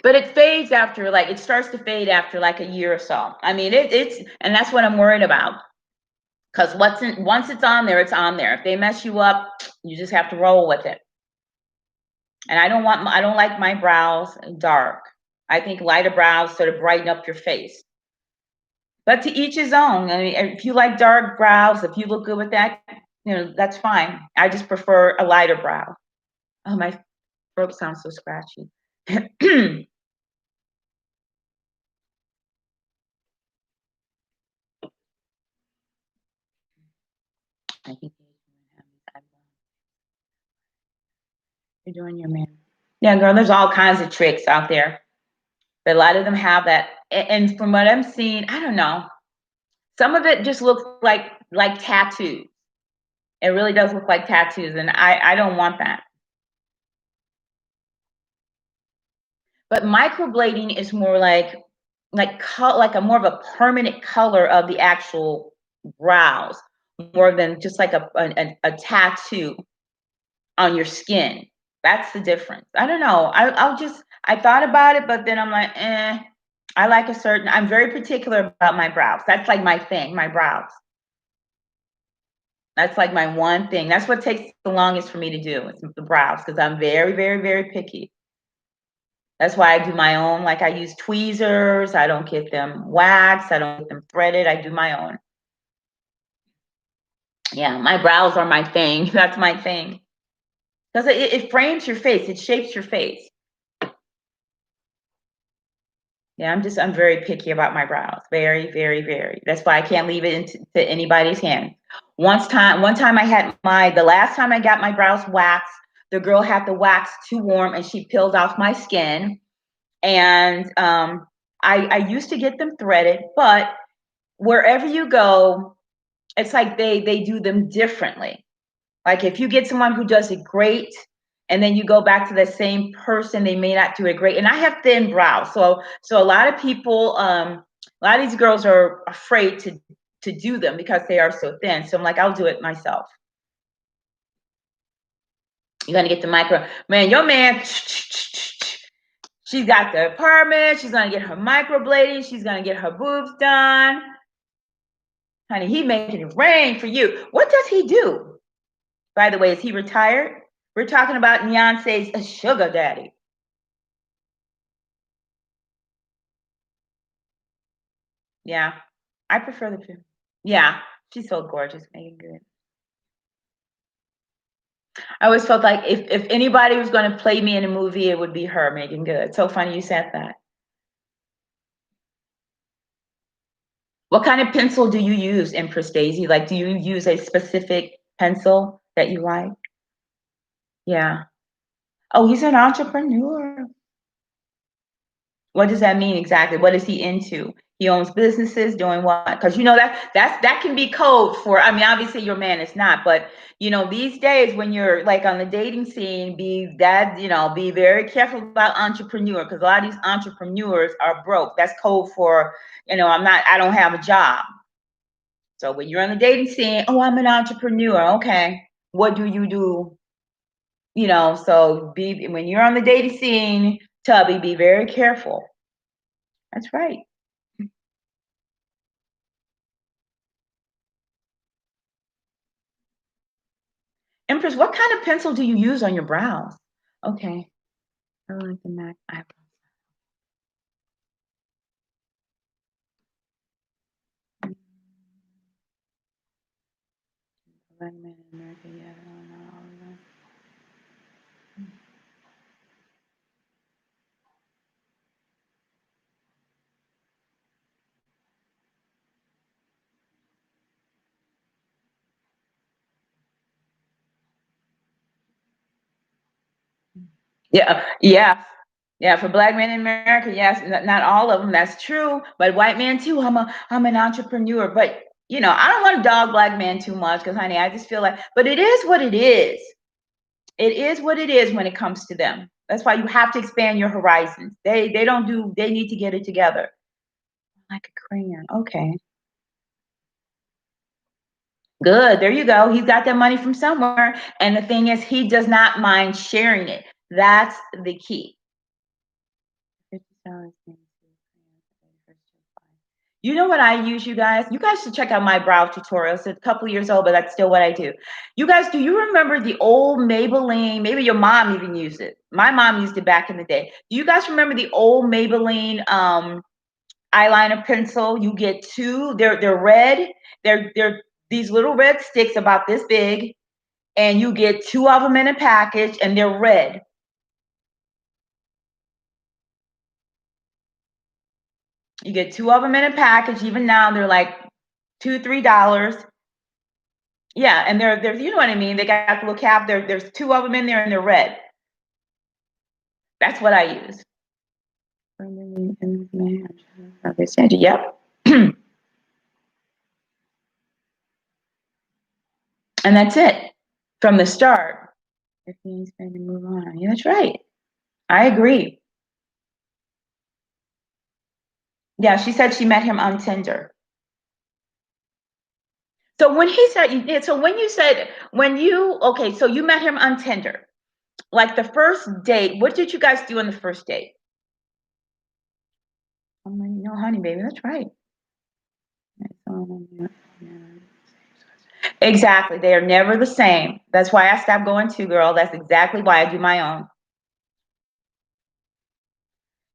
But it fades after, like, it starts to fade after like a year or so. I mean, and that's what I'm worried about. Because once it's on there, it's on there. If they mess you up, you just have to roll with it. And I don't like my brows dark. I think lighter brows sort of brighten up your face. But to each his own. I mean, if you like dark brows, if you look good with that, that's fine. I just prefer a lighter brow. Oh, my throat sounds so scratchy. I think you're doing your man. Yeah, girl, there's all kinds of tricks out there. But a lot of them have that. And from what I'm seeing, I don't know. Some of it just looks like tattoos. It really does look like tattoos, and I don't want that. But microblading is more like a more of a permanent color of the actual brows, more than just like a tattoo on your skin. That's the difference. I don't know. I thought about it, but then I'm like, I'm very particular about my brows. That's like my thing, my brows. That's like my one thing. That's what takes the longest for me to do, is the brows, because I'm very, very, very picky. That's why I do my own. Like, I use tweezers. I don't get them waxed. I don't get them threaded. I do my own. Yeah, my brows are my thing. That's my thing. Because it frames your face. It shapes your face. Yeah, I'm very picky about my brows. Very, very, very. That's why I can't leave it to anybody's hand. One time the last time I got my brows waxed, the girl had the wax too warm and she peeled off my skin. And I used to get them threaded, but wherever you go, it's like they do them differently. Like, if you get someone who does it great, and then you go back to the same person, they may not do it great. And I have thin brows, so a lot of people, a lot of these girls are afraid to do them because they are so thin. So I'm like, I'll do it myself. You're gonna get the micro, man. Your man, she's got the apartment. She's gonna get her microblading. She's gonna get her boobs done. Honey, he making it rain for you. What does he do? By the way, is he retired? We're talking about Beyonce's sugar daddy. Yeah, I prefer the two. Yeah, she's so gorgeous, Megan Good. I always felt like if anybody was going to play me in a movie, it would be her, Megan Good. So funny you said that. What kind of pencil do you use, Empress Daisy? Like, do you use a specific pencil that you like? Yeah. Oh, he's an entrepreneur. What does that mean exactly? What is he into? He owns businesses, doing what? Because you know that can be code for. I mean, obviously your man is not, but you know these days when you're like on the dating scene, be very careful about entrepreneur because a lot of these entrepreneurs are broke. That's code for I don't have a job. So when you're on the dating scene, oh, I'm an entrepreneur. Okay, what do you do? So be when you're on the dating scene, Tubby, be very careful. That's right. Empress, what kind of pencil do you use on your brows? Okay. I like the MAC eyebrow. Black man in America, yeah, I don't know all of that. Yeah, yeah, yeah. For black men in America, yes, not all of them. That's true, but white men too. I'm an entrepreneur, but I don't want to dog black men too much because, honey, I just feel like, but it is what it is. It is what it is when it comes to them. That's why you have to expand your horizons. They don't do. They need to get it together. Like a crayon. Okay. Good. There you go. He's got that money from somewhere. And the thing is, he does not mind sharing it. That's the key. You know what I use, you guys? You guys should check out my brow tutorials. It's a couple years old, but that's still what I do. You guys, do you remember the old Maybelline? Maybe your mom even used it. My mom used it back in the day. Do you guys remember the old Maybelline eyeliner pencil? You get two. They're red. They're these little red sticks about this big, and you get two of them in a package, and they're red. You get two of them in a package. Even now, they're like $2, $3. Yeah, and they're you know what I mean. They got the little cap. There's two of them in there, and they're red. That's what I use. Yep. And that's it from the start. If he's going to move on, yeah, that's right. I agree. Yeah, she said she met him on Tinder. So when he said, so when you said, okay, so you met him on Tinder, like the first date, what did you guys do on the first date? I'm like, no, honey, baby, that's right. Exactly. They are never the same. That's why I stopped going too, girl. That's exactly why I do my own.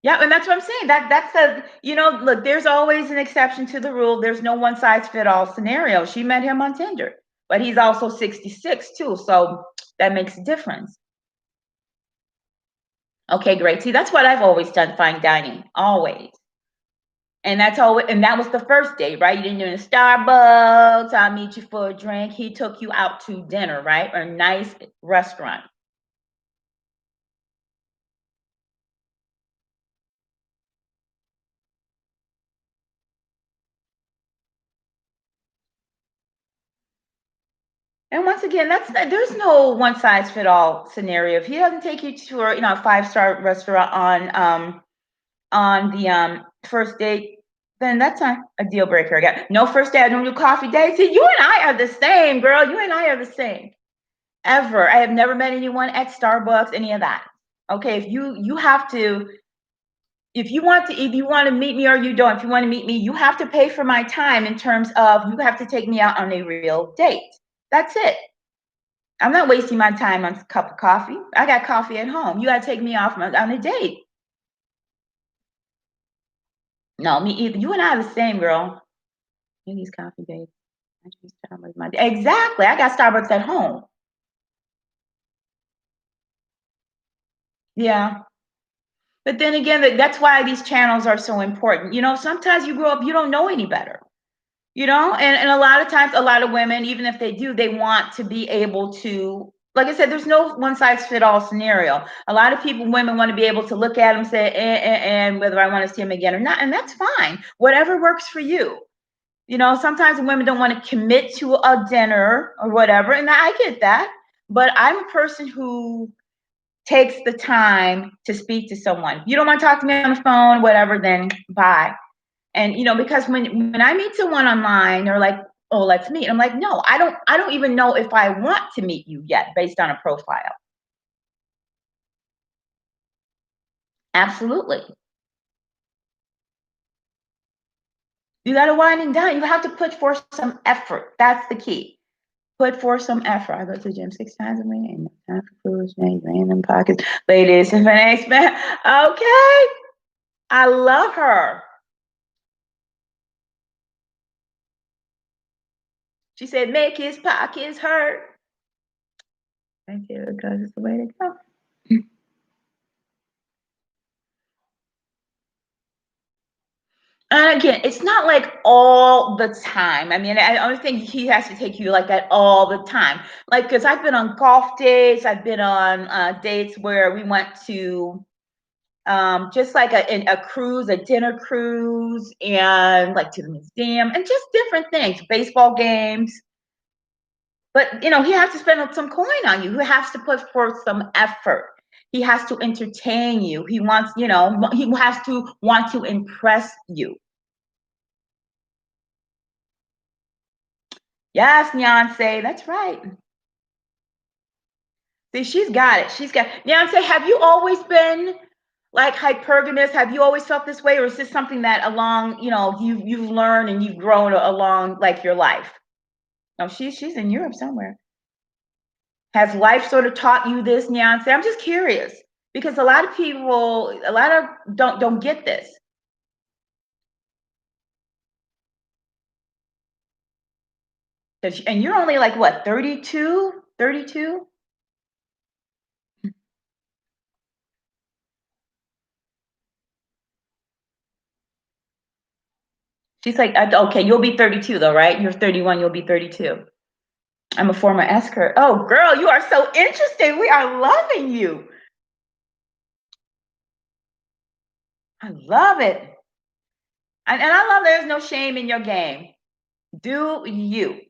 Yeah, and that's what I'm saying. That's look, there's always an exception to the rule. There's no one size fit all scenario. She met him on Tinder, but he's also 66 too, so that makes a difference. Okay, great. See, that's what I've always done, fine dining, always. And that was the first date, right? You didn't do it in Starbucks. I'll meet you for a drink. He took you out to dinner, right? Or a nice restaurant. And once again, there's no one size fit all scenario. If he doesn't take you to a 5-star restaurant on the first date, then that's not a deal breaker. Again, no first date. I don't do coffee dates. See, you and I are the same, girl. You and I are the same. Ever, I have never met anyone at Starbucks, any of that. Okay, if you have to, if you want to meet me or you don't, if you want to meet me, you have to pay for my time in terms of you have to take me out on a real date. That's it. I'm not wasting my time on a cup of coffee. I got coffee at home. You got to take me off on a date. No, me either. You and I are the same, girl. These coffee dates. Exactly. I got Starbucks at home. Yeah. But then again, that's why these channels are so important. You know, sometimes you grow up, you don't know any better. You know, and a lot of times, a lot of women, even if they do, they want to be able to, like I said, there's no one size fit all scenario. A lot of people, women want to be able to look at them, say, and whether I want to see him again or not, and that's fine. Whatever works for you. You know, sometimes women don't want to commit to a dinner or whatever, and I get that. But I'm a person who takes the time to speak to someone. If you don't want to talk to me on the phone, whatever, then bye. And you know, because when I meet someone online, they're like, "Oh, let's meet." I'm like, "No, I don't even know if I want to meet you yet based on a profile." Absolutely. You got to winding down. You have to put forth some effort. That's the key. Put forth some effort. I go to the gym 6 times a week. Ain't no time for foolishness, random pockets. Ladies, if it ain't spent. Okay. I love her. She said, make his pockets hurt. Thank you, because it's the way to go. And again, it's not like all the time. I mean, I don't think he has to take you like that all the time. Like, because I've been on golf dates, I've been on dates where we went to just like a cruise, a dinner cruise, and like to the museum, and just different things, baseball games. But you know, he has to spend some coin on you. He has to put forth some effort. He has to entertain you. He wants, you know, he has to want to impress you. Yes, Beyonce, that's right. See, she's got it. She's got Beyonce. Have you always been like hypergamous? Have you always felt this way, or is this something that along, you know, you've learned and you've grown along like your life? No, she's in Europe somewhere. Has life sort of taught you this, Beyonce? I'm just curious because a lot of people, a lot of don't get this. And you're only like what, 32, 32? She's like, okay, you'll be 32 though, right? You're 31, you'll be 32. I'm a former escort. Oh, girl, you are so interesting. We are loving you. I love it. And I love there's no shame in your game. Do you?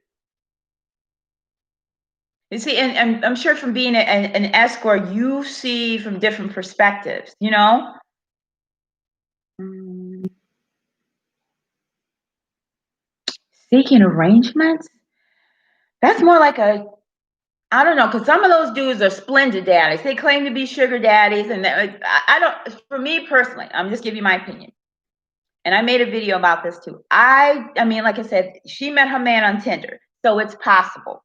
You see, and I'm sure from being an escort, you see from different perspectives, you know? Mm, seeking arrangements? That's more like a, I don't know, because some of those dudes are splendid daddies. They claim to be sugar daddies, and I don't. For me personally, I'm just giving you my opinion, and I made a video about this too. I mean, like I said, she met her man on Tinder, so it's possible.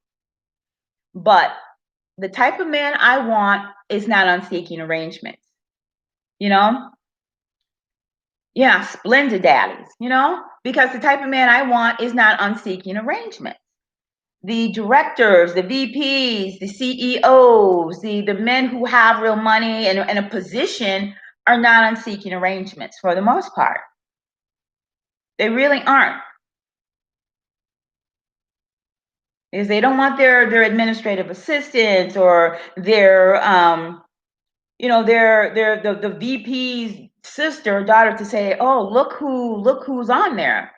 But the type of man I want is not on seeking arrangements. You know, yeah, splendid daddies. You know, because the type of man I want is not on seeking arrangements. The directors, the VPs, the CEOs, the men who have real money and a position are not on seeking arrangements for the most part. They really aren't. Because they don't want their administrative assistants or their you know their the VP's sister or daughter to say, oh, look who's on there.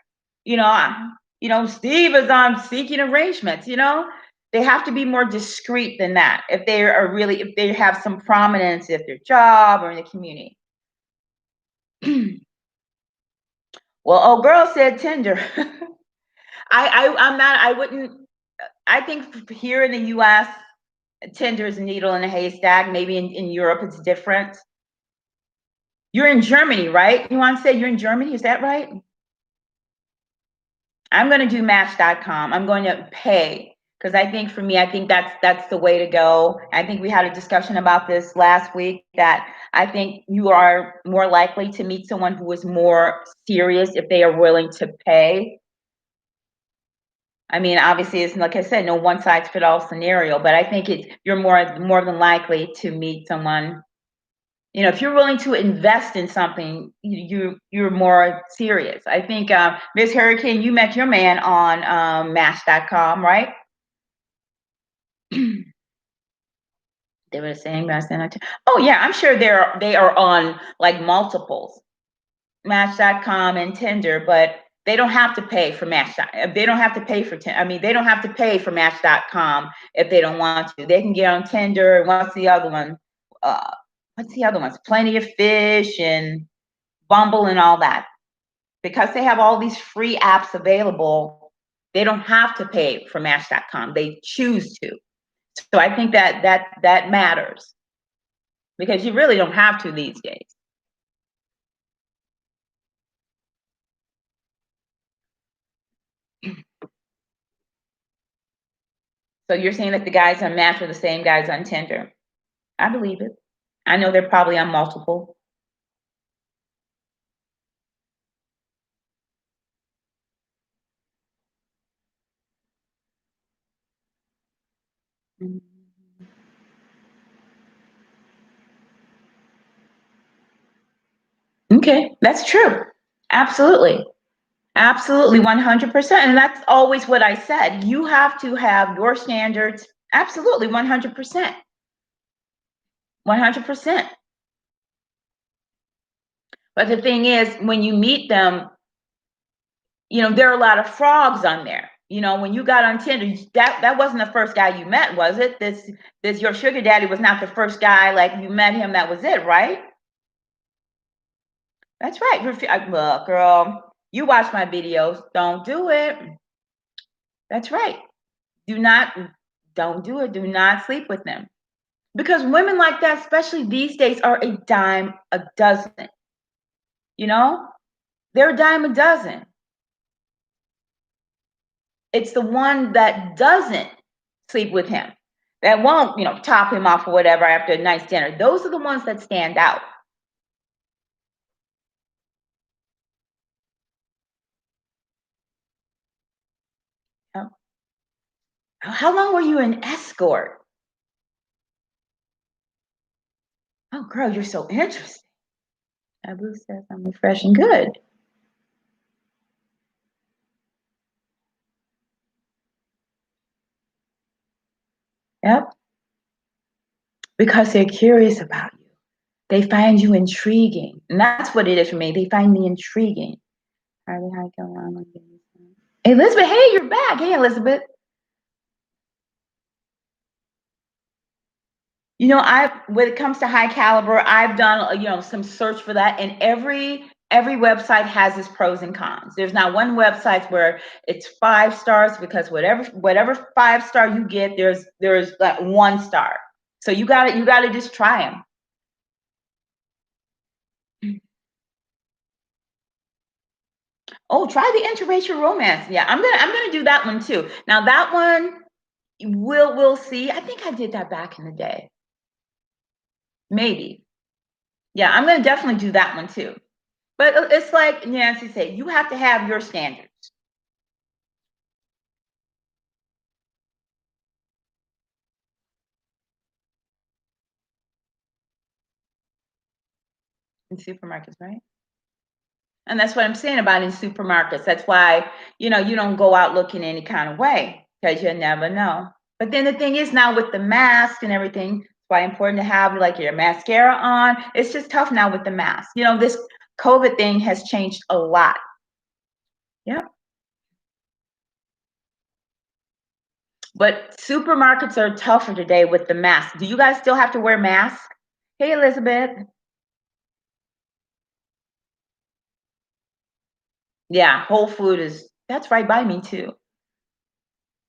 You know, Steve is on seeking arrangements, you know. They have to be more discreet than that if they are really, if they have some prominence at their job or in the community. Well, oh, girl said Tinder. I'm not, I wouldn't, I think here in the US, Tinder is a needle in a haystack. Maybe in Europe it's different. You're in Germany, right? You want to say you're in Germany? Is that right? I'm going to do Match.com. I'm going to pay because I think for me, I think that's the way to go. I think we had a discussion about this last week that I think you are more likely to meet someone who is more serious if they are willing to pay. I mean, obviously, it's like I said, no one size fit all scenario, but I think you're more than likely to meet someone If you're willing to invest in something, you're more serious. I think, Miss Hurricane, you met your man on Match.com, right? They were saying last night. Oh yeah, I'm sure they are on like multiples, Match.com and Tinder, but they don't have to pay for Match. They don't have to pay for they don't have to pay for Match.com if they don't want to. They can get on Tinder. And what's the other one? What's the other ones? Plenty of Fish and Bumble and all that. Because they have all these free apps available, they don't have to pay for Match.com. They choose to. So I think that matters, because you really don't have to these days. So you're saying that the guys on Match are the same guys on Tinder? I believe it. I know they're probably on multiple. Mhm. Okay, that's true. Absolutely. Absolutely, 100%. And that's always what I said. You have to have your standards. Absolutely, 100%. 100%. But the thing is, when you meet them, there are a lot of frogs on there. When you got on Tinder, that wasn't the first guy you met, was it? This your sugar daddy was not the first guy, like you met him, that was it, right? That's right. Look, girl, you watch my videos. Don't do it. That's right. Do not, don't do it. Do not sleep with them. Because women like that, especially these days, are a dime a dozen. You know, they're a dime a dozen. It's the one that doesn't sleep with him, that won't, top him off or whatever after a nice dinner. Those are the ones that stand out. Oh, how long were you an escort? Oh, girl, you're so interesting. Abu says I'm refreshing. Good. Yep. Because they're curious about you. They find you intriguing. And that's what it is for me. They find me intriguing. Harley, how you going? Elizabeth, hey, you're back. Hey, Elizabeth. I when it comes to high caliber, I've done some search for that, and every website has its pros and cons. There's not one website where it's 5 stars, because whatever 5 star you get, there's like 1 star. So you got to just try them. Oh, try the interracial romance. Yeah, I'm gonna do that one too. Now that one, we'll see. I think I did that back in the day. Maybe. Yeah, I'm gonna definitely do that one too. But it's like Nancy said, you have to have your standards. In supermarkets, right? And that's what I'm saying about in supermarkets. That's why, you don't go out looking any kind of way, because you never know. But then the thing is, now with the mask and everything, it's why important to have like your mascara on. It's just tough now with the mask. This COVID thing has changed a lot. Yeah. But supermarkets are tougher today with the mask. Do you guys still have to wear masks? Hey, Elizabeth. Yeah, Whole Food that's right by me too.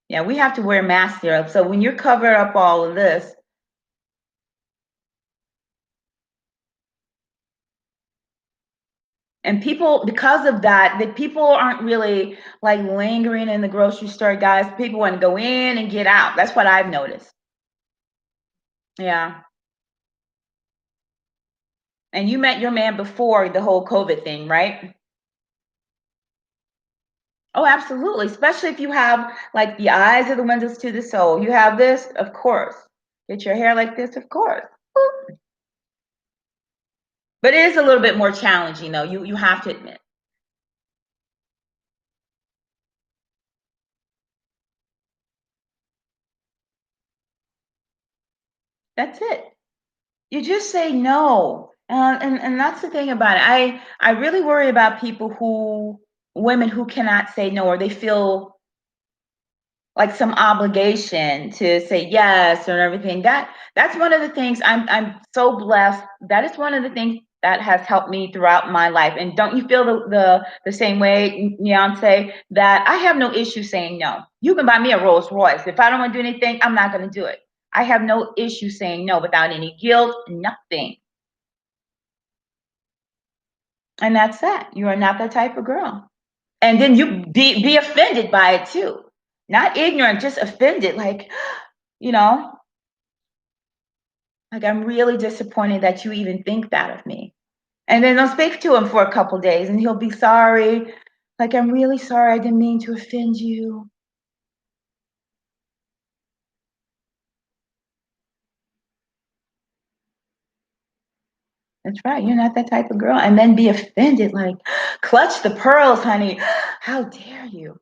Yeah, we have to wear masks here. So when you're covered up all of this, and people, because of that, the people aren't really like lingering in the grocery store, guys. People want to go in and get out. That's what I've noticed. Yeah. And you met your man before the whole COVID thing, right? Oh, absolutely. Especially if you have like the eyes are the windows to the soul. You have this, of course. Get your hair like this, of course. But it is a little bit more challenging, though. You have to admit. That's it. You just say no. And that's the thing about it. I really worry about women who cannot say no, or they feel like some obligation to say yes or everything. That's one of the things I'm so blessed. That is one of the things that has helped me throughout my life. And don't you feel the same way, Beyonce, that I have no issue saying no. You can buy me a Rolls Royce. If I don't want to do anything, I'm not going to do it. I have no issue saying no without any guilt, nothing. And that's that. You are not that type of girl. And then you be offended by it too. Not ignorant, just offended, like, you know, like, I'm really disappointed that you even think that of me. And then I'll speak to him for a couple days and he'll be sorry. Like, I'm really sorry. I didn't mean to offend you. That's right. You're not that type of girl. And then be offended, like, clutch the pearls, honey. How dare you?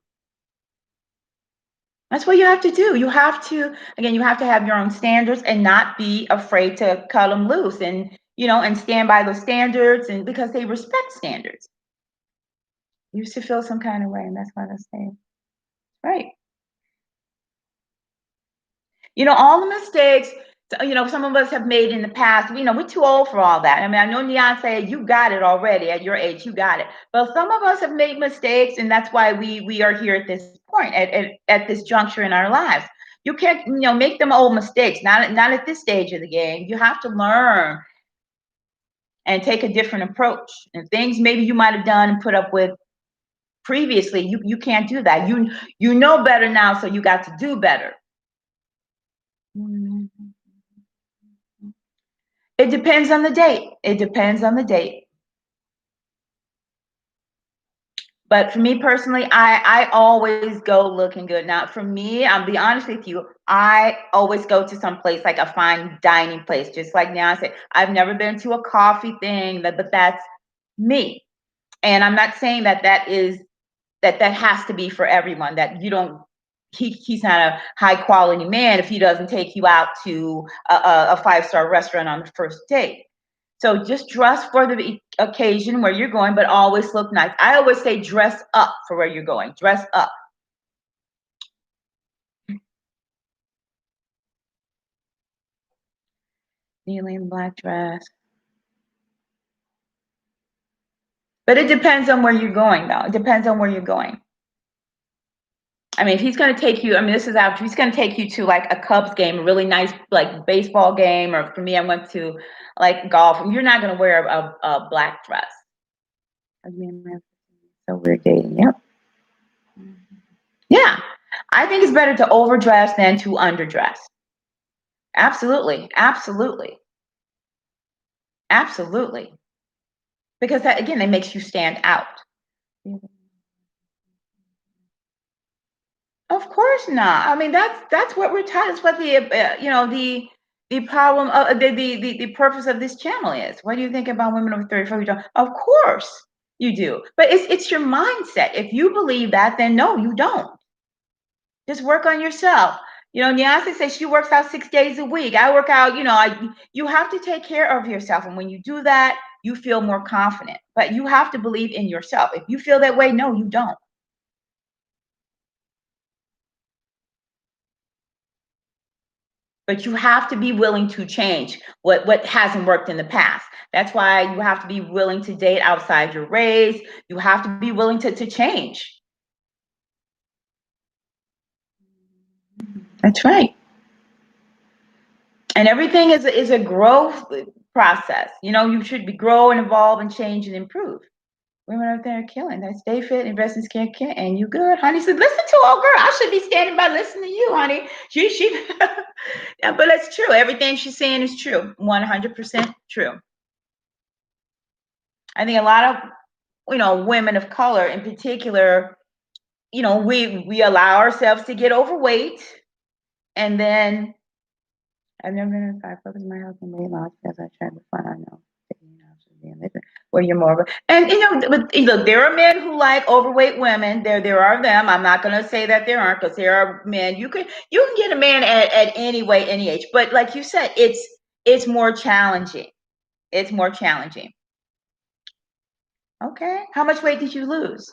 That's what you have to do. You have to, again, you have to have your own standards and not be afraid to cut them loose and, and stand by those standards, and because they respect standards. You used to feel some kind of way, and that's why they say, right. All the mistakes, some of us have made in the past. We're too old for all that. I mean, I know Beyonce, you got it already at your age, you got it. But some of us have made mistakes, and that's why we are here at this point, at this juncture in our lives. You can't, make them old mistakes. Not at this stage of the game. You have to learn and take a different approach. And things maybe you might have done and put up with previously, you can't do that. You know better now, so you got to do better. Mhm. It depends on the date. It depends on the date. But for me personally, I always go looking good. Now, for me, I'll be honest with you, I always go to some place like a fine dining place, just like now I said. I've never been to a coffee thing, but that's me. And I'm not saying that has to be for everyone. That you don't. He's not a high quality man if he doesn't take you out to a 5-star restaurant on the first date. So just dress for the occasion where you're going, but always look nice. I always say dress up for where you're going. Dress up. Kneeling black dress. But it depends on where you're going, though. It depends on where you're going. I mean, if he's going to take you, I mean, this is after he's going to take you to like a Cubs game, a really nice like baseball game, or for me, I went to like golf. You're not going to wear a black dress. So we're dating. Yep. Yeah. I think it's better to overdress than to underdress. Absolutely. Absolutely. Absolutely. Because that, again, it makes you stand out. Of course not. I mean, that's what we're taught. That's what the problem, the purpose of this channel is. What do you think about women over 34 who don't? Of course you do, but it's your mindset. If you believe that, then no, you don't. Just work on yourself. Beyonce says she works out 6 days a week. I work out. You have to take care of yourself, and when you do that, you feel more confident. But you have to believe in yourself. If you feel that way, no, you don't. But you have to be willing to change what hasn't worked in the past. That's why you have to be willing to date outside your race. You have to be willing to change. That's right. And everything is a growth process. You should be grow and evolve and change and improve. Women out there are killing. They stay fit, invest in skincare, and you good, honey. So listen to old girl. I should be standing by listening to you, honey. She yeah, but it's true. Everything she's saying is true. 100% true. I think a lot of women of color in particular, we allow ourselves to get overweight, and then I've never been in 5 focus my health and weight loss because I tried before. I know. Where you're more of a, and look, there are men who like overweight women. There are them. I'm not going to say that there aren't, because there are men. You can get a man at any weight, any age. But like you said, it's more challenging. It's more challenging. Okay. How much weight did you lose?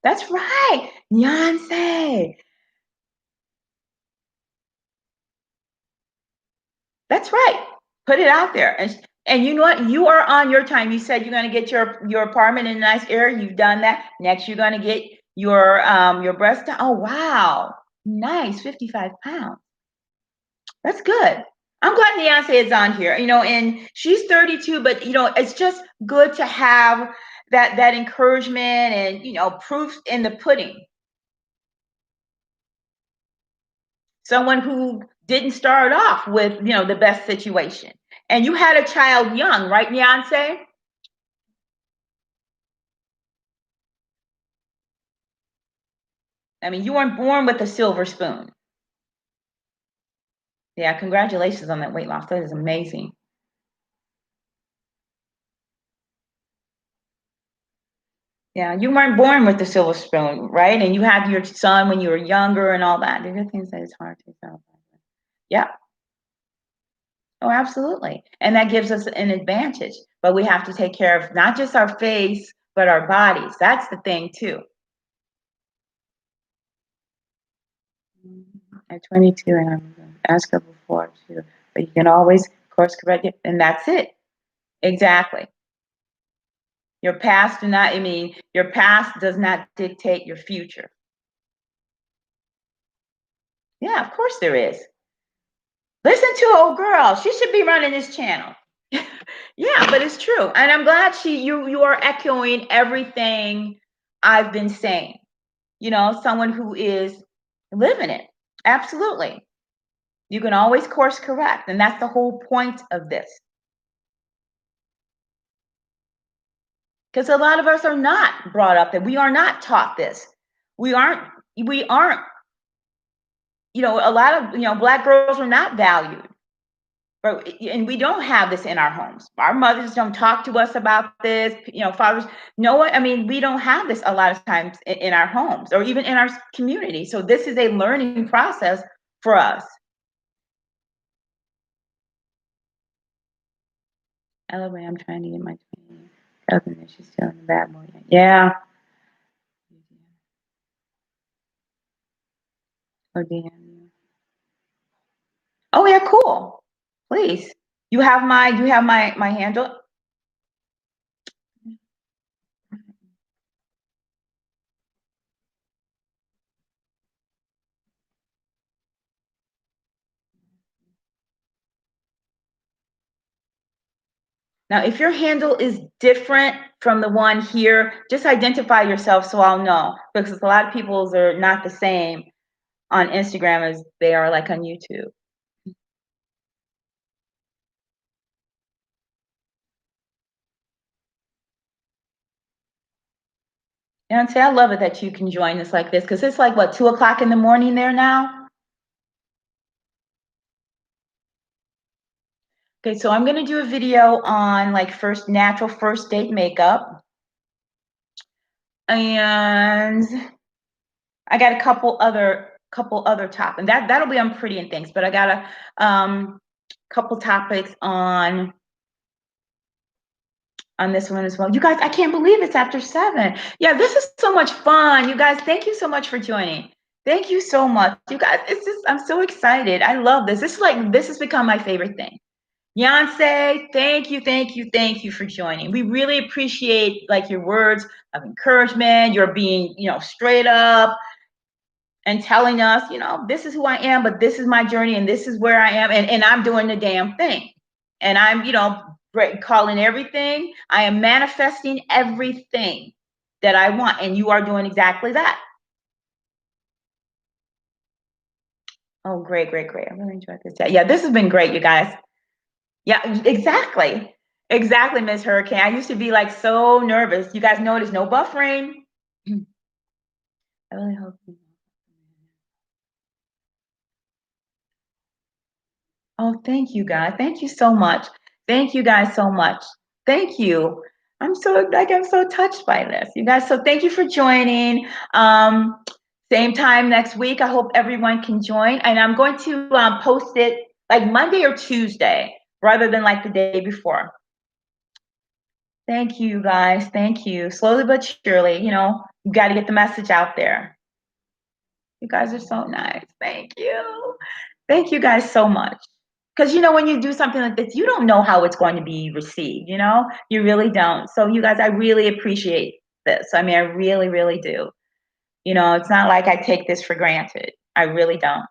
That's right, Beyonce. That's right. Put it out there. And you know what? You are on your time. You said you're going to get your apartment in a nice area. You've done that. Next, you're going to get your breast done. Oh, wow. Nice. 55 pounds. That's good. I'm glad Beyonce is on here. And she's 32, but it's just good to have that encouragement and proof in the pudding. Someone who didn't start off with the best situation. And you had a child young, right, Beyonce? I mean, you weren't born with a silver spoon. Yeah, congratulations on that weight loss. That is amazing. Yeah, you weren't born with the silver spoon, right? And you had your son when you were younger and all that. There are things that it's hard to tell. Yeah. Oh, absolutely. And that gives us an advantage. But we have to take care of not just our face, but our bodies. That's the thing, too. At 22, and I'm asked her before too, but you can always course correct it, and that's it. Exactly. Your past does not dictate your future. Yeah, of course there is. Listen to old girl. She should be running this channel. Yeah, but it's true. And I'm glad you are echoing everything I've been saying. Someone who is living it. Absolutely. You can always course correct. And that's the whole point of this. Because a lot of us are not brought up, and we are not taught this. We aren't, a lot of, Black girls are not valued. And we don't have this in our homes. Our mothers don't talk to us about this, fathers. No one, I mean, we don't have this a lot of times in our homes or even in our community. So this is a learning process for us. Elevate, I'm trying to get my 20 cousin and she's still in the bad boy. Yeah. Or DM. Oh yeah, cool. Please. You have my handle. Now, if your handle is different from the one here, just identify yourself so I'll know, because a lot of people's are not the same on Instagram as they are like on YouTube. And say I love it that you can join us like this, because it's like what, 2 o'clock in the morning there now? Okay, so I'm gonna do a video on like natural first date makeup. And I got a couple other topics, and that'll be on pretty and things, but I got a couple topics on this one as well. You guys, I can't believe it's after 7. Yeah, this is so much fun. You guys, thank you so much for joining. Thank you so much. You guys, I'm so excited. I love this. This has become my favorite thing. Beyonce, thank you for joining. We really appreciate like your words of encouragement. You're being, straight up and telling us, this is who I am, but this is my journey and this is where I am. And I'm doing the damn thing. And I'm, calling everything. I am manifesting everything that I want. And you are doing exactly that. Oh, great. I really enjoyed this. Yeah, this has been great, you guys. Yeah, exactly. Exactly, Miss Hurricane. I used to be like so nervous. You guys notice no buffering. I really hope you Oh, thank you guys. Thank you so much. Thank you guys so much. Thank you. I'm so touched by this. You guys, so thank you for joining. Same time next week. I hope everyone can join. And I'm going to post it like Monday or Tuesday rather than like the day before. Thank you guys. Thank you. Slowly but surely, you got to get the message out there. You guys are so nice. Thank you. Thank you guys so much. Because when you do something like this, you don't know how it's going to be received, you really don't. So you guys, I really appreciate this. I mean, I really, really do. It's not like I take this for granted. I really don't.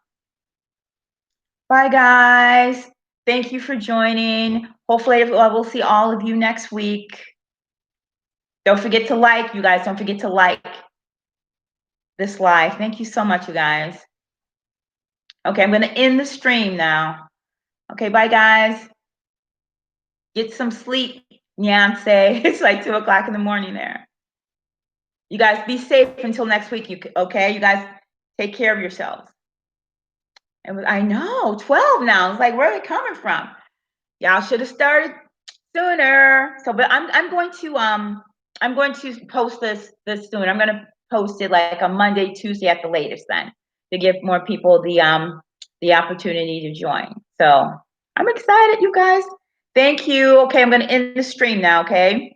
Bye, guys. Thank you for joining. Hopefully, I will see all of you next week. Don't forget to like, you guys. Don't forget to like this live. Thank you so much, you guys. Okay, I'm going to end the stream now. Okay, bye, guys. Get some sleep, Beyonce. It's like 2:00 in the morning there. You guys be safe until next week. Okay? You guys take care of yourselves. I know 12 now. It's like, where are they coming from? Y'all should have started sooner. So, but I'm going to post this soon. I'm going to post it like a Monday, Tuesday at the latest, then, to give more people the opportunity to join. So I'm excited, you guys. Thank you. Okay, I'm going to end the stream now. Okay.